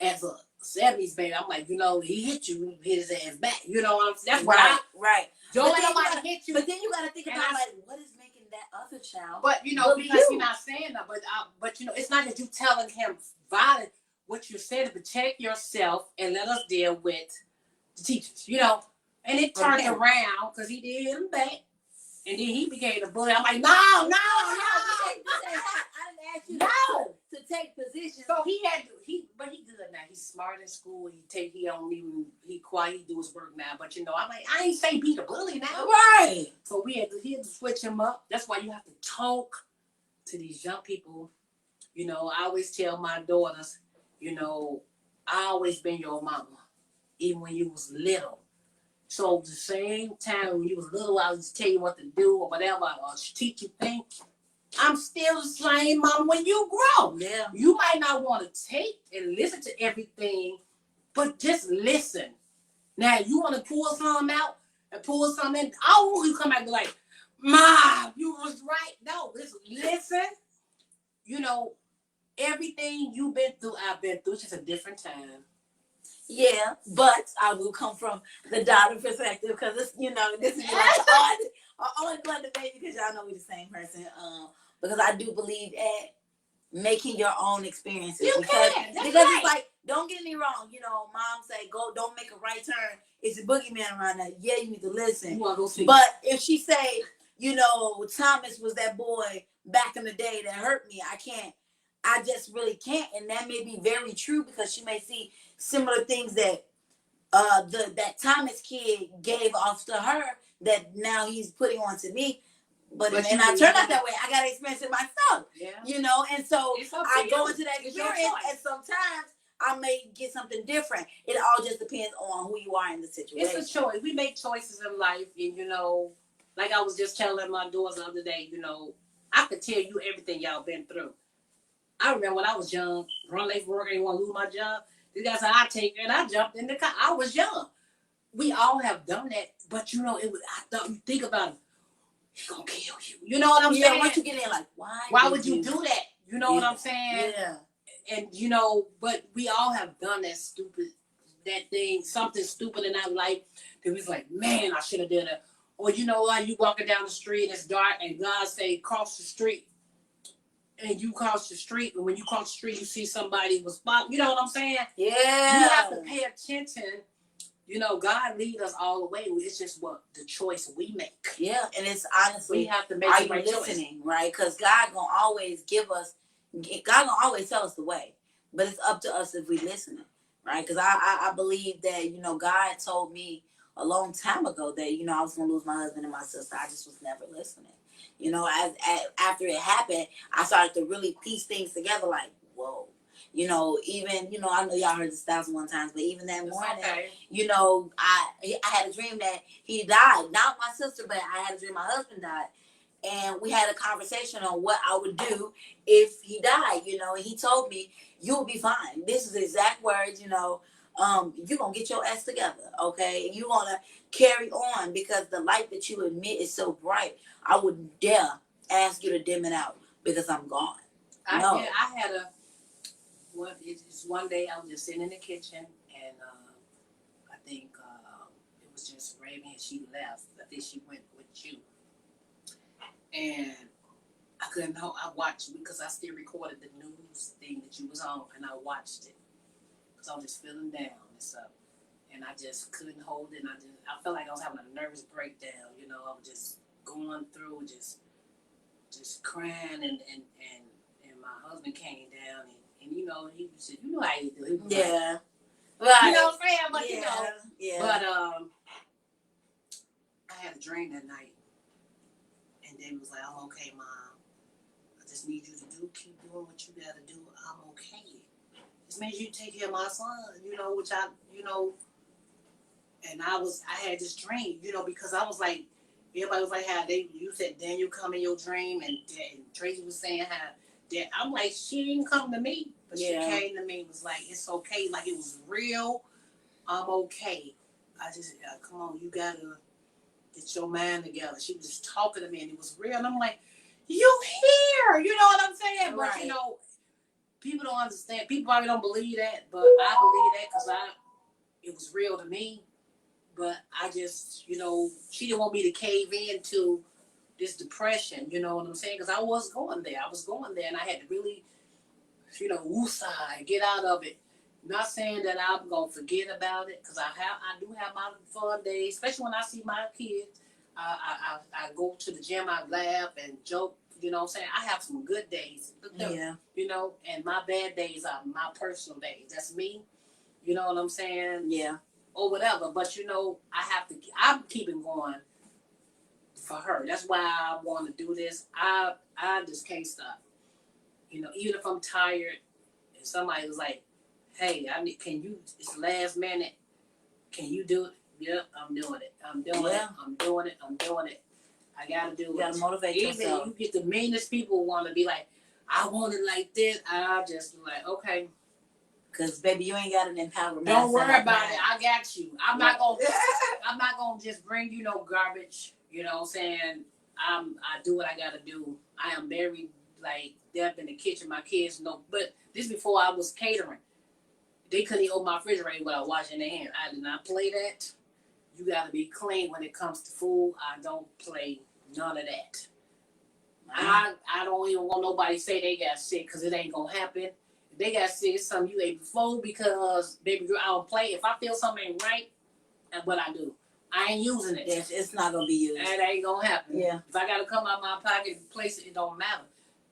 as a 70s baby, I'm like, you know, he hit you, hit his ass back. You know what I'm saying? That's right. Don't let nobody hit you. But then you got to think about, like, what is making that other child? But, you know, because he's not saying that. But, you know, it's not that you telling him violent. What you're saying to protect yourself and let us deal with the teachers, you know. And it turned around because he did him back. And then he became a bully. I'm like, no. I didn't ask you to take position. So but he good now. He's smart in school. He quiet. He do his work now. But you know, I'm like, I ain't say be the bully now. Right. So he had to switch him up. That's why you have to talk to these young people. You know, I always tell my daughters, you know, I always been your mama, even when you was little. So the same time when you was little, I would just tell you what to do or whatever, or teach you things. I'm still the same mom when you grow. Yeah. You might not want to take and listen to everything, but just listen. Now you want to pull something out and pull something in. I don't want you to come back and be like, Mom, you was right. No, listen. You know, everything you've been through, I've been through. It's just a different time. Yeah, but I will come from the daughter perspective because it's this is like I always glad to baby because y'all know we're the same person. Because I do believe at making your own experiences. You because can. That's because right. it's like, don't get me wrong. Mom say go, don't make a right turn. It's a boogeyman around there. Yeah, you need to listen. You want to go see? But if she say, Thomas was that boy back in the day that hurt me, I can't. I just really can't, and that may be very true because she may see similar things that that Thomas kid gave off to her that now he's putting on to me. But it may not turn out that way. I gotta experience it myself. Yeah. And so I go into that It's experience, and sometimes I may get something different. It all just depends on who you are in the situation. It's a choice. We make choices in life, and like I was just telling my daughters the other day, I could tell you everything y'all been through. I remember when I was young, run late for work, I didn't want to lose my job. These guys said, I take it, and I jumped in the car. I was young. We all have done that, but it was. I thought you think about it, he's gonna kill you. You know what I'm saying? Once you get in, like, why would you do that? You know what I'm saying? Yeah. And but we all have done that thing, something stupid in our life that was like, man, I should have done it. Or why you walking down the street and it's dark and God say cross the street. And you cross the street, and when you cross the street, you see somebody was spot. You know what I'm saying? Yeah. You have to pay attention. God lead us all the way. It's just the choice we make. Yeah, and it's honestly, we have to make are the you right listening, choice. right? because God gonna always tell us the way, but it's up to us if we listen, right? Because I believe that God told me a long time ago that I was gonna lose my husband and my sister. I just was never listening. After it happened, I started to really piece things together. Like, whoa. Even I know y'all heard this 1,001 times, but even that morning, okay. I had a dream that he died. Not my sister, but I had a dream my husband died. And we had a conversation on what I would do if he died, and he told me, you'll be fine. This is exact words, you're going to get your ass together, okay? And you're going to carry on because the light that you emit is so bright. I wouldn't dare ask you to dim it out because I'm gone. I had one day I was just sitting in the kitchen and I think it was just Raven and she left. I think she went with you. And I couldn't hold. I watched because I still recorded the news thing that you was on, and I watched it because I was just feeling down and stuff, and I just couldn't hold it. And I felt like I was having a nervous breakdown. I was just going through, just crying, and my husband came down, and he said, how you do. He was yeah, like, right. You know what I'm saying? But yeah. But I had a dream that night. And David was like, I'm okay, Mom. I just need you to keep doing what you gotta do. I'm okay. Just make sure you take care of my son, which and I had this dream, because I was like, everybody was like, you said Daniel come in your dream, and Tracy was saying how that, I'm like, she didn't come to me, but she came to me, was like, it's okay, like it was real, I'm okay. I just, come on, you gotta get your mind together. She was just talking to me and it was real. And I'm like, you here? You know what I'm saying? Right. But people don't understand. People probably don't believe that, but I believe that because it was real to me. But I just, she didn't want me to cave into this depression. You know what I'm saying? Because I was going there. And I had to really, woosah, get out of it. Not saying that I'm gonna forget about it, because I do have my fun days, especially when I see my kids. I go to the gym, I laugh and joke. You know what I'm saying? I have some good days. Yeah. And my bad days are my personal days. That's me. You know what I'm saying? Yeah. Or whatever. But I'm keeping going for her. That's why I want to do this. I just can't stop. Even if I'm tired, and somebody was like, hey, it's the last minute. Can you do it? yep, I'm doing it. I'm doing it. I'm doing it. I'm doing it. I gotta do it. You gotta motivate yourself. Even you get the meanest people want to be like, I want it like this. I just be like, okay. Cause baby, you ain't got an empowerment. Don't worry about it. I got you. I'm not gonna just bring you no garbage. You know what I'm saying? I do what I gotta do. I am very like depth in the kitchen. My kids know, but this before I was catering. They couldn't even open my refrigerator without washing their hands. I did not play that. You gotta be clean when it comes to food. I don't play none of that. I don't even want nobody to say they got sick because it ain't gonna happen. If they got sick, it's something you ate before because baby girl, I don't play. If I feel something ain't right, that's what I do. I ain't using it. It's not gonna be used. That ain't gonna happen. Yeah. If I gotta come out my pocket and place it, it don't matter.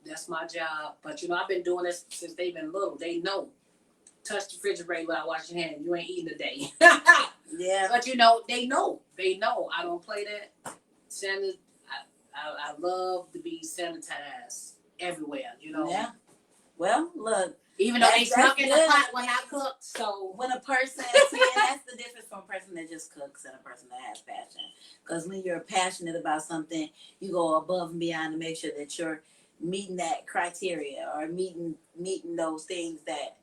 That's my job. But you know, I've been doing this since they've been little. They know. Touch the refrigerator without washing your hands. You ain't eating today. Yeah. But you know, they know. They know. I don't play that. I love to be sanitized everywhere, you know. Yeah. Well, look. Even though they snuck in the pot when I cook, so when a person, see, and that's the difference from a person that just cooks and a person that has passion. Because when you're passionate about something, you go above and beyond to make sure that you're meeting that criteria or meeting those things that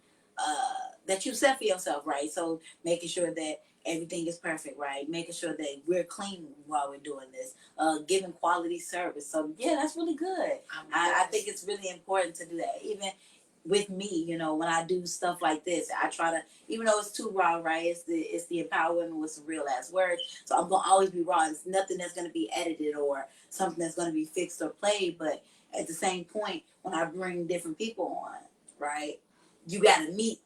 that you set for yourself, right? So making sure that everything is perfect, right? Making sure that we're clean while we're doing this, giving quality service. So yeah, that's really good. I think it's really important to do that. Even with me, you know, when I do stuff like this, I try to, even though it's too raw, right? It's the empower women with some real ass words. So I'm gonna always be raw. It's nothing that's gonna be edited or something that's gonna be fixed or played. But at the same point, when I bring different people on, right, you gotta meet.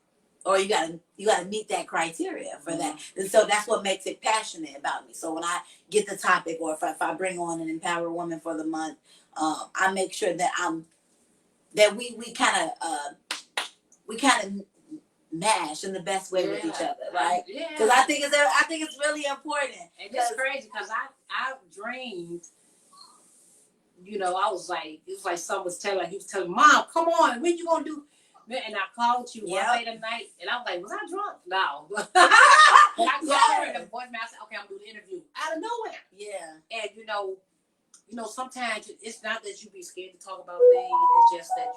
Or you gotta meet that criteria for that, and so that's what makes it passionate about me. So when I get the topic, or if I bring on an empowered woman for the month, I make sure that we kind of mash in the best way with each other, right? Because I think it's really important. And it's crazy because I dreamed. You know, I was like, it was like someone was telling, like he was telling, Mom, come on, when you gonna do? And I called you one late at night, and I was like, was I drunk? No. But I called her in the voicemail. I said, okay, I'm gonna do the interview out of nowhere. Yeah. And you know, sometimes it's not that you be scared to talk about things. It's just that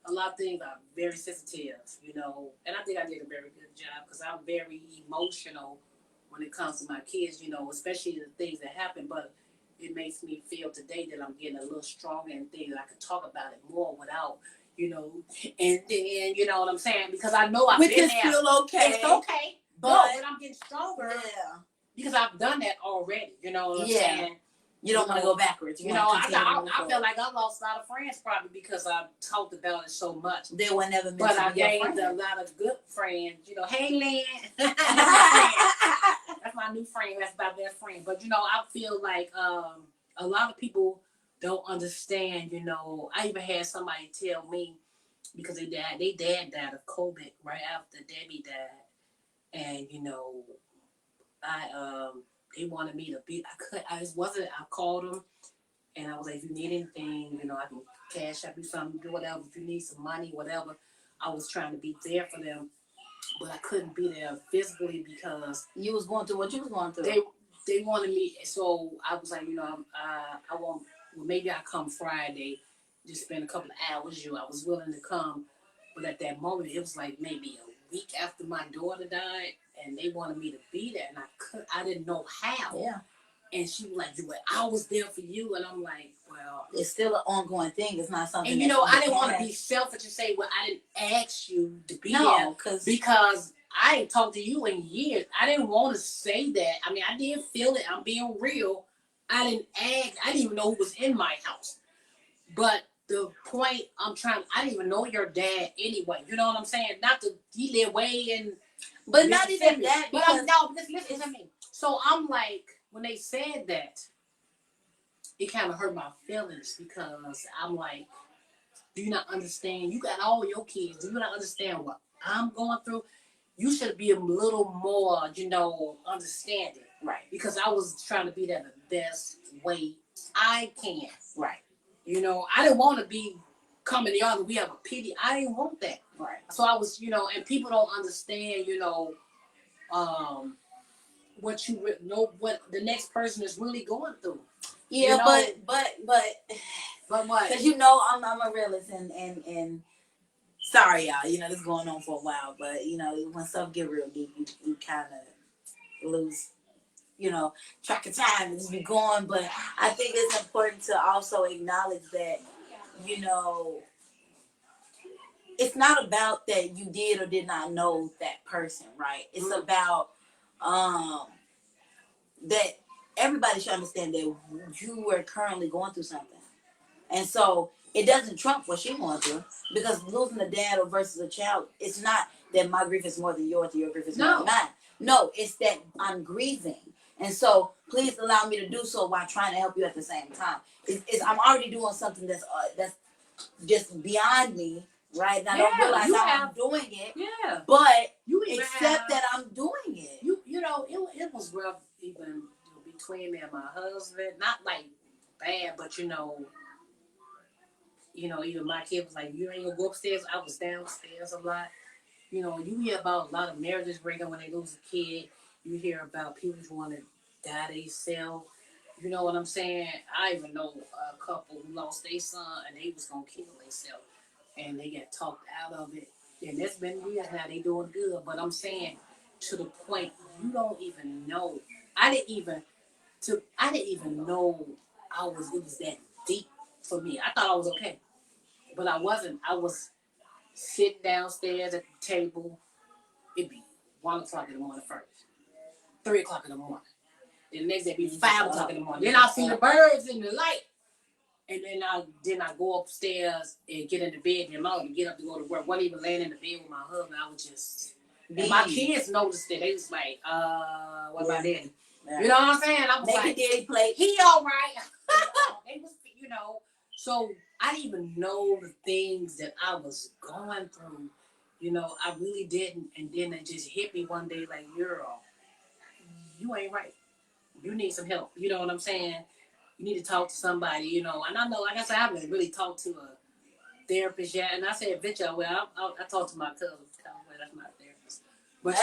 a lot of things are very sensitive. You know, and I think I did a very good job because I'm very emotional when it comes to my kids. You know, especially the things that happen, but it makes me feel today that I'm getting a little stronger and things I can talk about it more without. You know, and then you know what I'm saying, because I know I've been there. Which is still okay. It's okay, but I'm getting stronger because I've done that already. You know what I'm saying? You don't want to go backwards. You know, I feel like I lost a lot of friends probably because I talked about it so much. They were never meant but to I be gained a lot of good friends. You know, hey Lynn, that's my new friend. That's my best friend. But you know, I feel like a lot of people don't understand, you know. I even had somebody tell me because their dad died of COVID right after Debbie died, and you know, they wanted me to be. I called them, and I was like, if you need anything, you know, I can cash up you something, do whatever. If you need some money, whatever. I was trying to be there for them, but I couldn't be there physically because you was going through what you was going through. They wanted me, so I was like, you know, I won't. Well, maybe I'll come Friday, just spend a couple of hours. I was willing to come, but at that moment, it was like maybe a week after my daughter died, and they wanted me to be there, and I didn't know how. Yeah. And she was like, well, I was there for you, and I'm like, well, it's still an ongoing thing. It's not something. And you know, I didn't want to be selfish and say, well, I didn't ask you to be there because I ain't talked to you in years. I didn't want to say that. I mean, I did feel it. I'm being real. I didn't ask. I didn't even know who was in my house. But the point I didn't even know your dad anyway. You know what I'm saying? Not to he live way in, but not even that. But listen to me. So I'm like, when they said that, it kind of hurt my feelings because I'm like, do you not understand? You got all your kids. Do you not understand what I'm going through? You should be a little more, you know, understanding. Right. Because I was trying to be that the best way I can. Right. You know, I didn't want to be coming to y'all and we have a pity. I didn't want that. Right. So I was, you know, and people don't understand, you know, what you know what the next person is really going through. Yeah, you know? but what? Because I'm a realist, and sorry y'all, this is going on for a while, but when stuff get real deep, you kind of lose track of time and just be going. But I think it's important to also acknowledge that you know it's not about that you did or did not know that person, right? It's about that everybody should understand that you were currently going through something. And so it doesn't trump what she going through, because losing a dad or versus a child, it's not that my grief is more than yours or your grief is more than mine. No, it's that I'm grieving. And so please allow me to do so while trying to help you at the same time. I'm already doing something that's just beyond me, right? And I don't realize how I'm doing it. Yeah. But you accept that I'm doing it. It was rough even between me and my husband. Not like bad, but even my kid was like, "You ain't gonna go upstairs." I was downstairs a lot. You hear about a lot of marriages breaking when they lose a kid. You hear about people who want to die themselves. You know what I'm saying? I even know a couple who lost their son and they was gonna kill themselves, and they got talked out of it. And that's been years now. They doing good, but I'm saying to the point you don't even know. I didn't even know it was that deep for me. I thought I was okay, but I wasn't. I was sitting downstairs at the table. It'd be 1 o'clock in the morning first, 3 o'clock in the morning. Then the next day it'd be 5 o'clock in the morning. Then I'll see the birds in the light. And then I go upstairs and get into bed and allow me to get up to go to work. Wasn't even laying in the bed with my husband. I was just and my kids noticed it. They was like, what about daddy? Yeah. You know what I'm saying? I was like, daddy play. He all right. They was, So I didn't even know the things that I was going through. I really didn't. And then it just hit me one day like, you ain't right. You need some help. You know what I'm saying? You need to talk to somebody, And I know, like I said, I haven't really talked to a therapist yet. And I said, eventually, I talked to my cousin. Well, that's not a therapist. But,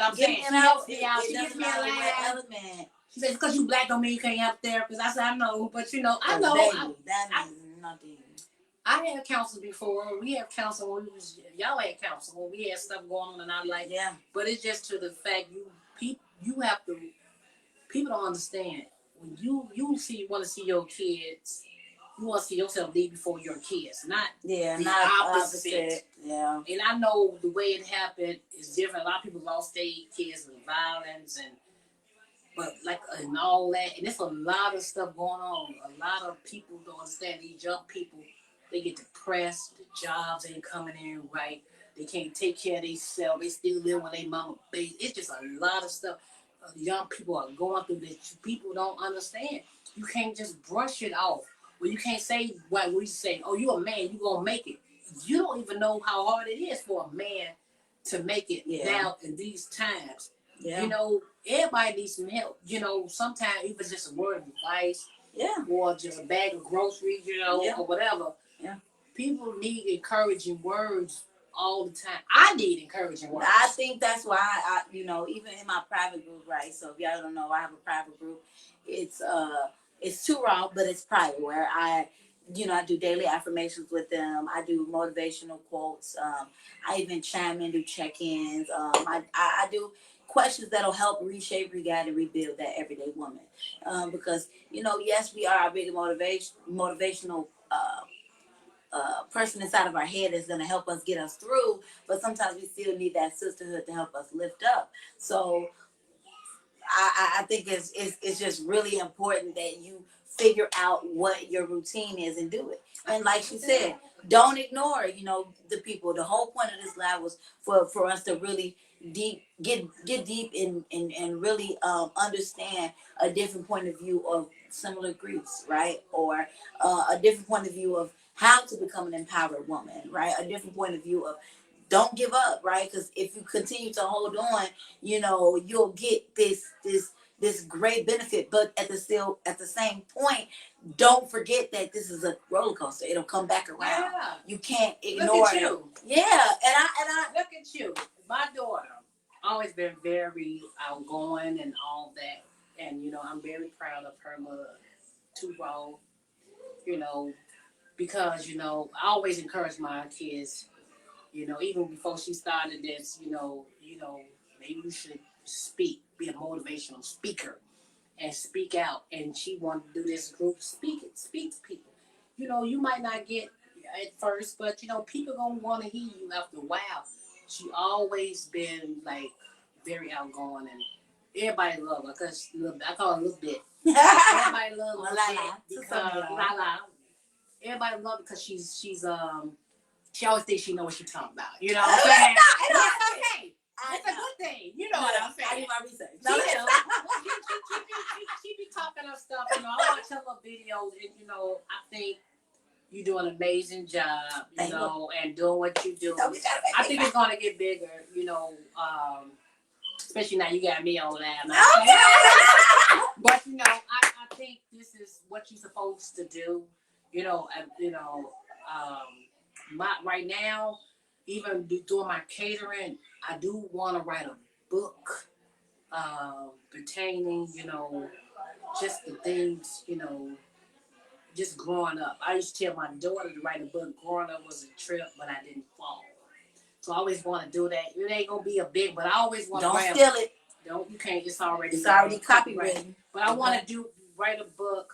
I'm saying, she helps me out. She gives me a laugh. She says, because you black don't mean you can't have a therapist. I said, I know, but, I know. That means nothing. I had counselors before. We had counseling when y'all had counseling when we had stuff going on, and I'm like, yeah. But it's just to the fact you have to. People don't understand when you want to see your kids. You want to see yourself leave before your kids, not the opposite. Yeah. And I know the way it happened is different. A lot of people lost their kids with violence and all that. And there's a lot of stuff going on. A lot of people don't understand. These young people, they get depressed. The jobs ain't coming in right. They can't take care of themselves. They still live with their mama baby. It's just a lot of stuff young people are going through that people don't understand. You can't just brush it off. Well, you can't say what we say. Oh, you a man, you gonna make it. You don't even know how hard it is for a man to make it now in these times. Yeah. Everybody needs some help. Sometimes even just a word of advice. Yeah. Or just a bag of groceries, or whatever. Yeah. People need encouraging words all the time. I need encouraging words. I think that's why even in my private group, right? So if y'all don't know, I have a private group. It's too raw, but it's private, where I do daily affirmations with them. I do motivational quotes. I even chime in, do check-ins. I do questions that'll help reshape, re-guide, and rebuild that everyday woman. Because yes, we are a big motivational person inside of our head is going to help us get us through, but sometimes we still need that sisterhood to help us lift up. So I think it's just really important that you figure out what your routine is and do it. And like she said, don't ignore the people. The whole point of this live was for us to really get deep and really understand a different point of view of similar griefs, right? Or a different point of view of how to become an empowered woman, right? A different point of view of don't give up, right? Because if you continue to hold on, you'll get this great benefit. But at the same point, don't forget that this is a roller coaster. It'll come back around. Yeah. You can't ignore it. You. Yeah, and I look at you, my daughter. always been very outgoing and all that. And, I'm very proud of her mother, T.E.W, because, I always encourage my kids, even before she started this, maybe you should speak, be a motivational speaker and speak out. And she wanted to do this group, speak to people. You might not get at first, but people gonna want to hear you after a while. She always been like very outgoing, and everybody love her because I call her a little bit. Everybody love her because La. Everybody love her because she's she always thinks she knows what she's talking about. You know what I'm saying? It's okay. It's a good thing. You know what I'm saying? I do my research. She be talking her stuff. I watch her little videos, and I think you do an amazing job. And doing what you do. I think it's gonna get bigger. Especially now you got me on that. But I think this is what you're supposed to do. Right now, even doing my catering, I do want to write a book pertaining, just the things, just growing up. I used to tell my daughter to write a book. Growing up was a trip, but I didn't fall. So I always want to do that. It ain't gonna be a big, but I always want to. Don't steal it. You can't. It's already copywritten. But I want to write a book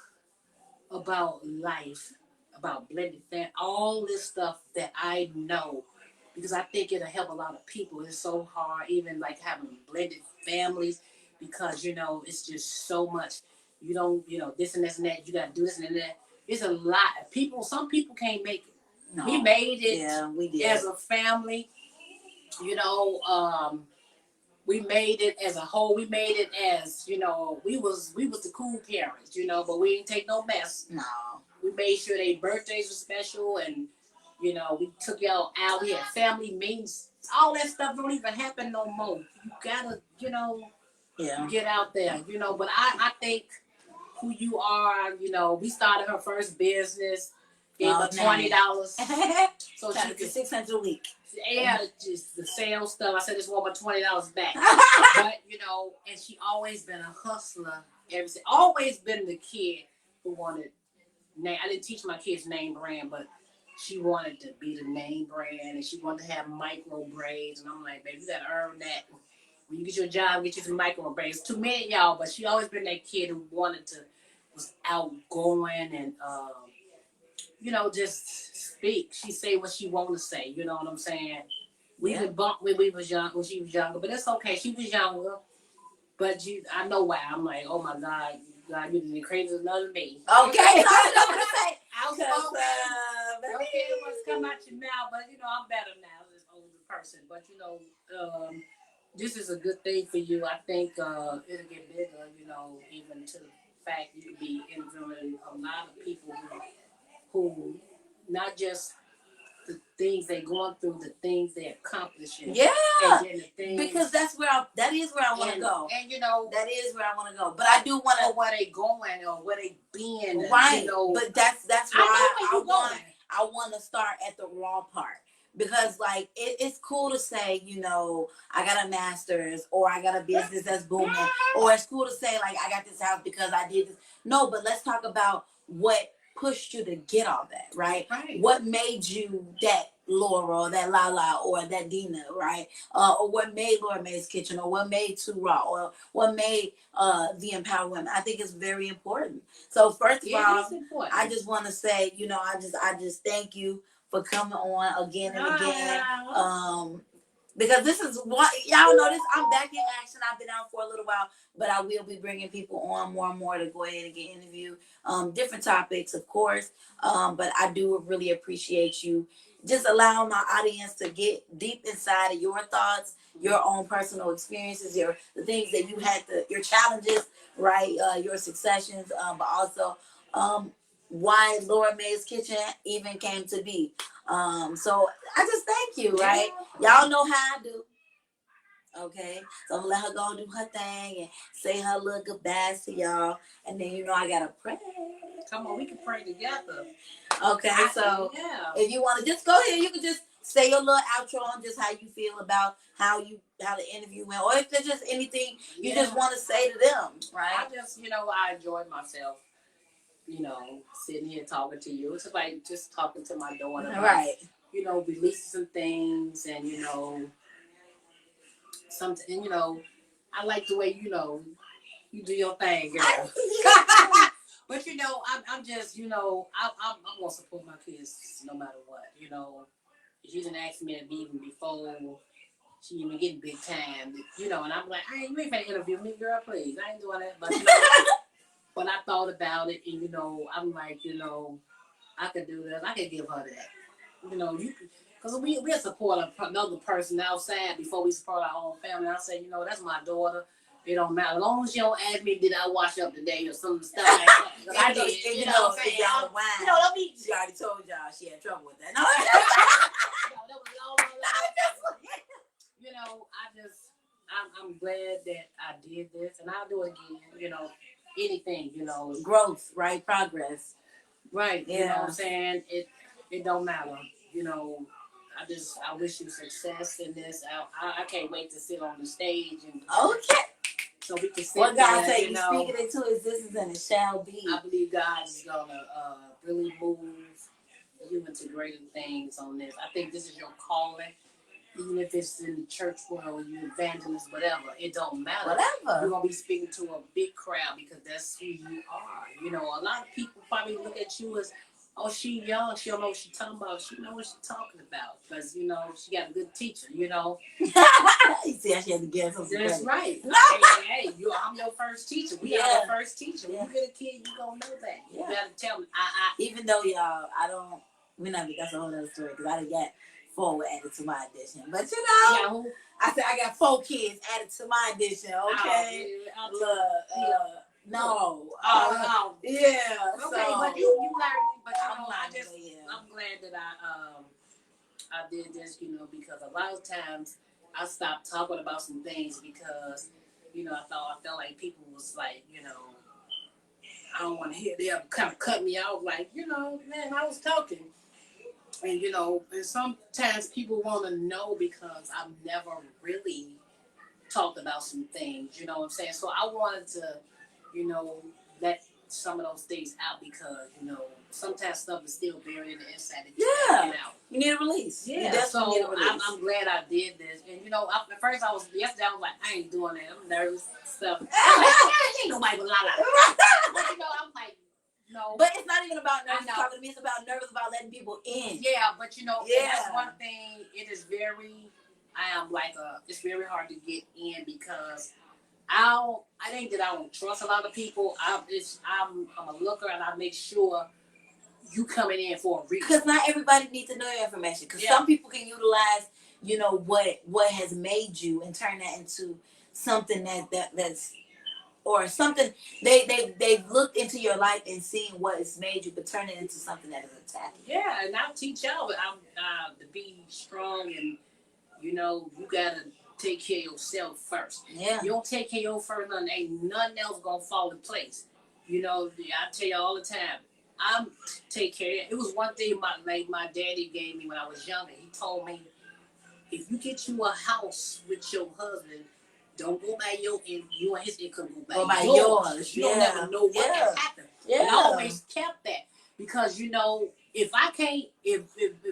about life, about blended family, all this stuff that I know, because I think it'll help a lot of people. It's so hard, even like having blended families, because it's just so much. You don't, this and this and that. You got to do this and that. It's a lot. Some people can't make it. No. We made it. Yeah, we did. As a family. We made it as a whole. We made it as, we was the cool parents, but we didn't take no mess. No. We made sure their birthdays were special, and, we took y'all out. We had family meetings. All that stuff don't even happen no more. You gotta, get out there, but I think who you are, we started her first business, gave her $20. So she could $600 a week. Yeah, just the sales stuff. I said this woman $20 back. But and she always been a hustler. Always been the kid who wanted name. I didn't teach my kids name brand, but she wanted to be the name brand, and she wanted to have micro braids. And I'm like, baby, you gotta earn that. When you get your job, get you some micro braids. Too many of y'all, but she always been that kid who was outgoing and just speak. She say what she want to say. You know what I'm saying? We even bumped when she was younger, but it's okay. She was younger, but I know why. I'm like, oh my God, you did crazy another me. Okay, I was gonna say. Okay, what's come out your mouth, but I'm better now as an older person. But this is a good thing for you. I think it'll get bigger. Even to the fact you could be interviewing a lot of people who not just the things they're going through, the things they're accomplishing. Yeah, and then the things, because that is where I want to go. And that is where I want to go. But I do want to where they going or where they been. Right. But that's why I want to start at the raw part. Because like it's cool to say, I got a master's, or I got a business that's booming, or it's cool to say like I got this house because I did this. No, but let's talk about what pushed you to get all that, right? What made you that Laura, or that Lala, or that Deena, right? Or what made Laura Mae's Kitchen, or what made Too Raw, or what made the Empowered Women. I think it's very important. So first of all, I just want to say, I just thank you for coming on again and again. Because this is what y'all know. I'm back in action. I've been out for a little while, but I will be bringing people on more and more to go ahead and get interviewed. Different topics, of course. But I do really appreciate you just allowing my audience to get deep inside of your thoughts, your own personal experiences, the things that you had your challenges, right? Your successions, but also why Laura Mae's Kitchen even came to be. So I just thank you, right? Y'all know how I do. Okay, so I'm gonna let her go and do her thing and say her little goodbyes to y'all, and then I gotta pray. Come on, we can pray together. Okay, so if you want to just go ahead, you can just say your little outro on just how you feel about how the interview went, or if there's just anything you just want to say to them, right? I just, I enjoyed myself, sitting here talking to you. It's like just talking to my daughter, right? Releasing some things, and something. I like the way you do your thing, girl. But I'm just, I'm gonna support my kids no matter what. She didn't ask me to be even before she even getting big time. And I'm like, you ain't finna interview me, girl, please. I ain't doing that. But but I thought about it, and I'm like, I could do this. I could give her that. Because we'll support another person outside before we support our own family. I say, that's my daughter. It don't matter. As long as you don't ask me, did I wash up today or some stuff like that. Because I did. She already told y'all she had trouble with that. No, that was long. I'm glad that I did this, and I'll do it again. Anything. Growth, right? Progress. Right. Yeah. You know what I'm saying? It don't matter. I wish you success in this. I can't wait to sit on the stage and okay. So we can sit. What God say? You speak it into existence and it shall be. I believe God is gonna really move you into greater things on this. I think this is your calling. Even if it's in the church world, you evangelist, whatever, it don't matter. Whatever. You're gonna be speaking to a big crowd because that's who you are. A lot of people probably look at you as, oh, she young, she don't know what she's talking about. She know what she's talking about because she got a good teacher. You see how she has to get something. That's right. Hey, I'm your first teacher. We are the first teacher. When you get a kid, you gonna know that. You gotta tell me. Even though y'all, that's a whole other story because I done got 4 added to my addition. But I said I got 4 kids added to my addition. Okay. No. Yeah. Okay, so, but you learned. But I'm glad that I did this. Because a lot of times I stopped talking about some things because I felt like people was like I don't want to hear them kind of cut me out like man, I was talking. And and sometimes people want to know because I've never really talked about some things, you know what I'm saying? So I wanted to, let some of those things out because, sometimes stuff is still buried in the inside that you can't get out. You need a release. Yeah, so I'm glad I did this. And, at first yesterday I was like, I ain't doing that. I'm nervous stuff. I'm like, ain't nobody but la. But, I'm like, no. But it's not even about nervous talking to me. It's about nervous about letting people in. Yeah, but that's one thing. It is it's very hard to get in because I think that I don't trust a lot of people. I'm a looker and I make sure you coming in for a reason. Because not everybody needs to know your information. Because some people can utilize, what has made you and turn that into something that's or something they've looked into your life and seen what has made you, but turn it into something that is attacking. Yeah, and I'll teach y'all to be strong and you gotta take care of yourself first. Yeah. You don't take care of your first, ain't nothing else gonna fall in place. I tell you all the time, I'm take care of it. It was one thing my daddy gave me when I was younger. He told me, if you get you a house with your husband, don't go by you and his income go by yours. You don't never know what can happen. Yeah. And I always kept that because if I can't, if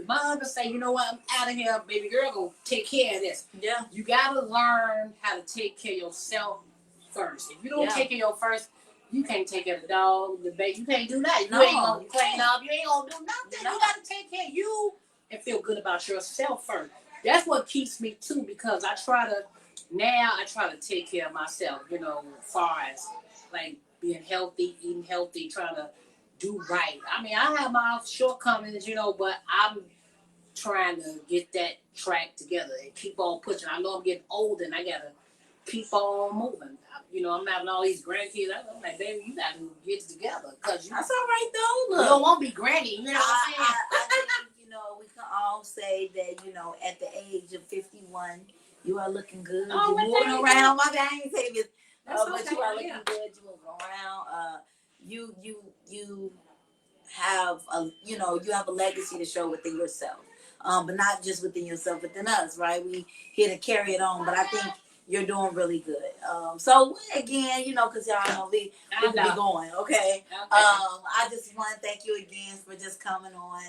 my husband say, you know what, I'm out of here, baby girl, gonna take care of this. Yeah. You gotta learn how to take care of yourself first. If you don't take care of your first, you can't take care of the dog, the baby. You can't do that. You ain't gonna clean up. You ain't gonna do nothing. No. You gotta take care of you and feel good about yourself first. That's what keeps me too, because I try to take care of myself, far as like being healthy, eating healthy, trying to do right. I mean, I have my shortcomings, but I'm trying to get that track together and keep on pushing. I know I'm getting older and I gotta keep on moving. I'm having all these grandkids. I'm like, baby, you gotta get it together. Cause that's all right though. Look, you don't want to be granny. You know what I'm saying? I think, we can all say that, at the age of 51, you are looking good. Oh, you're moving around. My God, I ain't saying this. But you are looking good. You're moving around. You have a legacy to show within yourself. but not just within yourself, within us, right? We here to carry it on, but I think you're doing really good. So again, because y'all know we be going, okay? I just want to thank you again for just coming on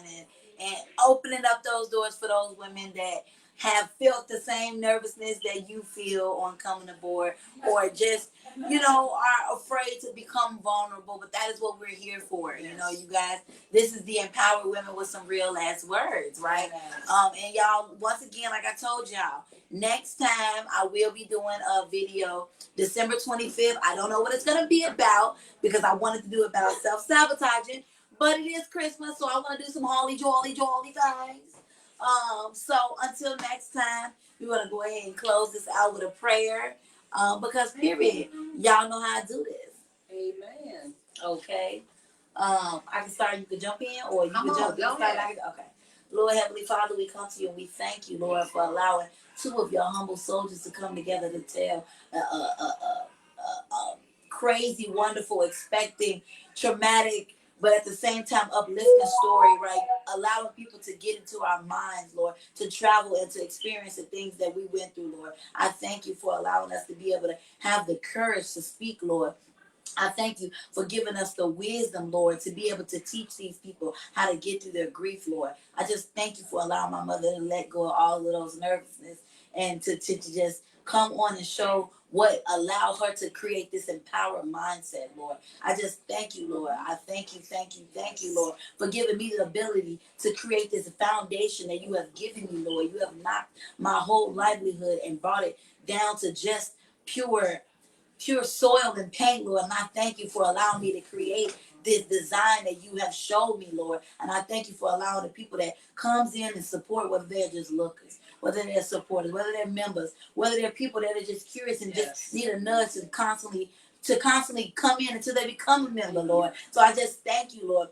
and opening up those doors for those women that have felt the same nervousness that you feel on coming aboard, or just are afraid to become vulnerable. But that is what we're here for. Yes. You guys, this is the Empowered Women with some real last words, right? Yes. And y'all, once again, like I told y'all, next time I will be doing a video December 25th. I don't know what it's gonna be about, because I wanted to do it about self-sabotaging, but it is Christmas, so I want to do some holly jolly things. So until next time, we're gonna go ahead and close this out with a prayer. Because period, y'all know how to do this. Amen. Okay. I can start. You can jump in, or you can jump. Okay. Lord Heavenly Father, we come to you and we thank you, Lord, for allowing two of your humble soldiers to come together to tell crazy, wonderful, expecting, traumatic, but at the same time uplifting story, right? Allowing people to get into our minds, Lord, to travel and to experience the things that we went through, Lord. I thank you for allowing us to be able to have the courage to speak, Lord. I thank you for giving us the wisdom, Lord, to be able to teach these people how to get through their grief, Lord. I just thank you for allowing my mother to let go of all of those nervousness and to just come on and show what allowed her to create this empowered mindset, Lord. I just thank you, Lord. I thank you, Lord, for giving me the ability to create this foundation that you have given me, Lord. You have knocked my whole livelihood and brought it down to just pure soil and paint, Lord. And I thank you for allowing me to create this design that you have showed me, Lord. And I thank you for allowing the people that comes in and support, whether they're just lookers, whether they're supporters, whether they're members, whether they're people that are just curious and just need a nudge to constantly come in until they become a member, Lord. So I just thank you, Lord,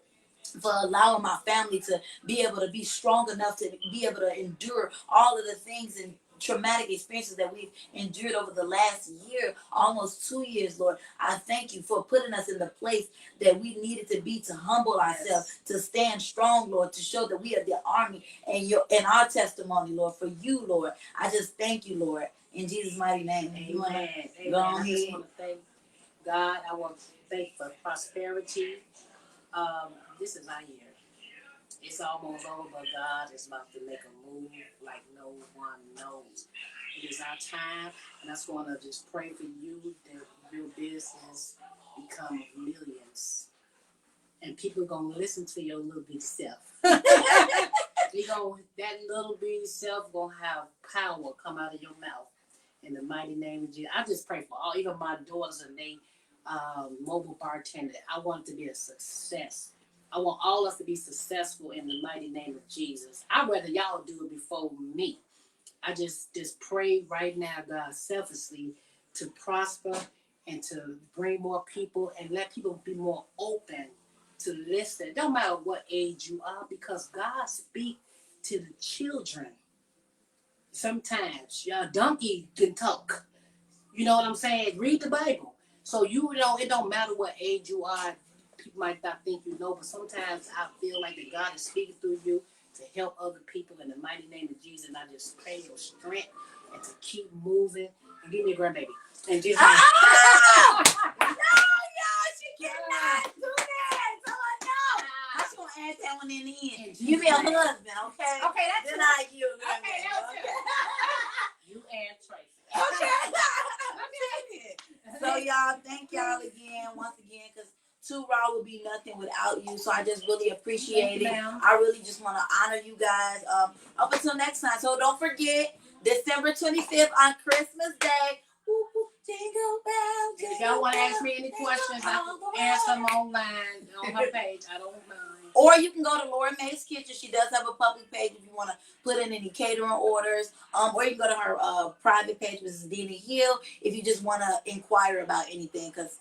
for allowing my family to be able to be strong enough to be able to endure all of the things and traumatic experiences that we've endured over the last year, almost 2 years, Lord. I thank you for putting us in the place that we needed to be, to humble ourselves, to stand strong, Lord, to show that we are the army and our testimony, Lord, for you, Lord. I just thank you, Lord, in Jesus' mighty name. Amen. Go on I just want to thank God. I want to thank for prosperity. This is our year. It's almost over, but God is about to make a move like no one knows. It is our time, and I just want to just pray for you that your business become millions, and people are gonna listen to your little bitty self. That little bitty self gonna have power come out of your mouth in the mighty name of Jesus. I just pray for all, even my daughters and they mobile bartender. I want it to be a success. I want all us to be successful in the mighty name of Jesus. I'd rather y'all do it before me. I just pray right now, God, selflessly to prosper and to bring more people and let people be more open to listen. It don't matter what age you are, because God speaks to the children. Sometimes your donkey can talk. You know what I'm saying? Read the Bible. So it don't matter what age you are. People might not think you know, but sometimes I feel like that God is speaking through you to help other people in the mighty name of Jesus. And I just pray your strength and to keep moving. And give me a grandbaby. And Jesus. No, y'all, she cannot do that. So I just want to add that one in the end. You be a husband, okay? Okay, that's then I you. Okay, that's you and Tracy. Okay. So y'all, thank y'all again, once again, because Too Raw would be nothing without you. So I just really appreciate it. I really just want to honor you guys. Up until next time. So don't forget, December 25th on Christmas Day. Jingle bell, if y'all want to ask me any questions, I can answer them online on her page. I don't mind. Or you can go to Laura Mae's Kitchen. She does have a public page if you want to put in any catering orders. Or you can go to her private page, Mrs. Deena Hill, if you just want to inquire about anything. Because,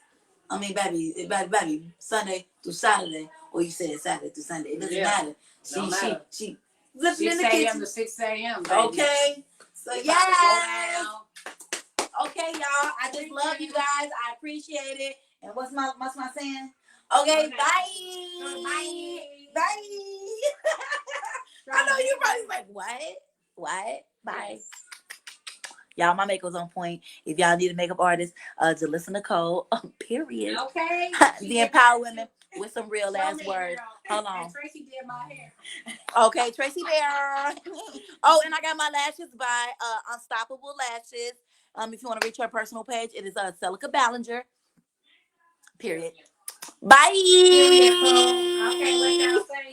I mean, baby, Sunday through Saturday, or you said Saturday through Sunday. It doesn't matter. She 6 a.m. to 6 a.m. Baby. Okay. So, yeah. Okay, y'all. I just love you guys. I appreciate it. And what's my saying? Okay, bye. Bye. I know you right. I was like, what? Bye. Y'all, my makeup's on point. If y'all need a makeup artist, to listen to Cole. Period. Okay. The Empower Women with some real ass words. Hold on. And Tracy did my hair. Okay, Tracy Bear. Oh, and I got my lashes by Unstoppable Lashes. If you want to reach her personal page, it is Celica Ballinger. Period. Bye. Period. Okay, what y'all say?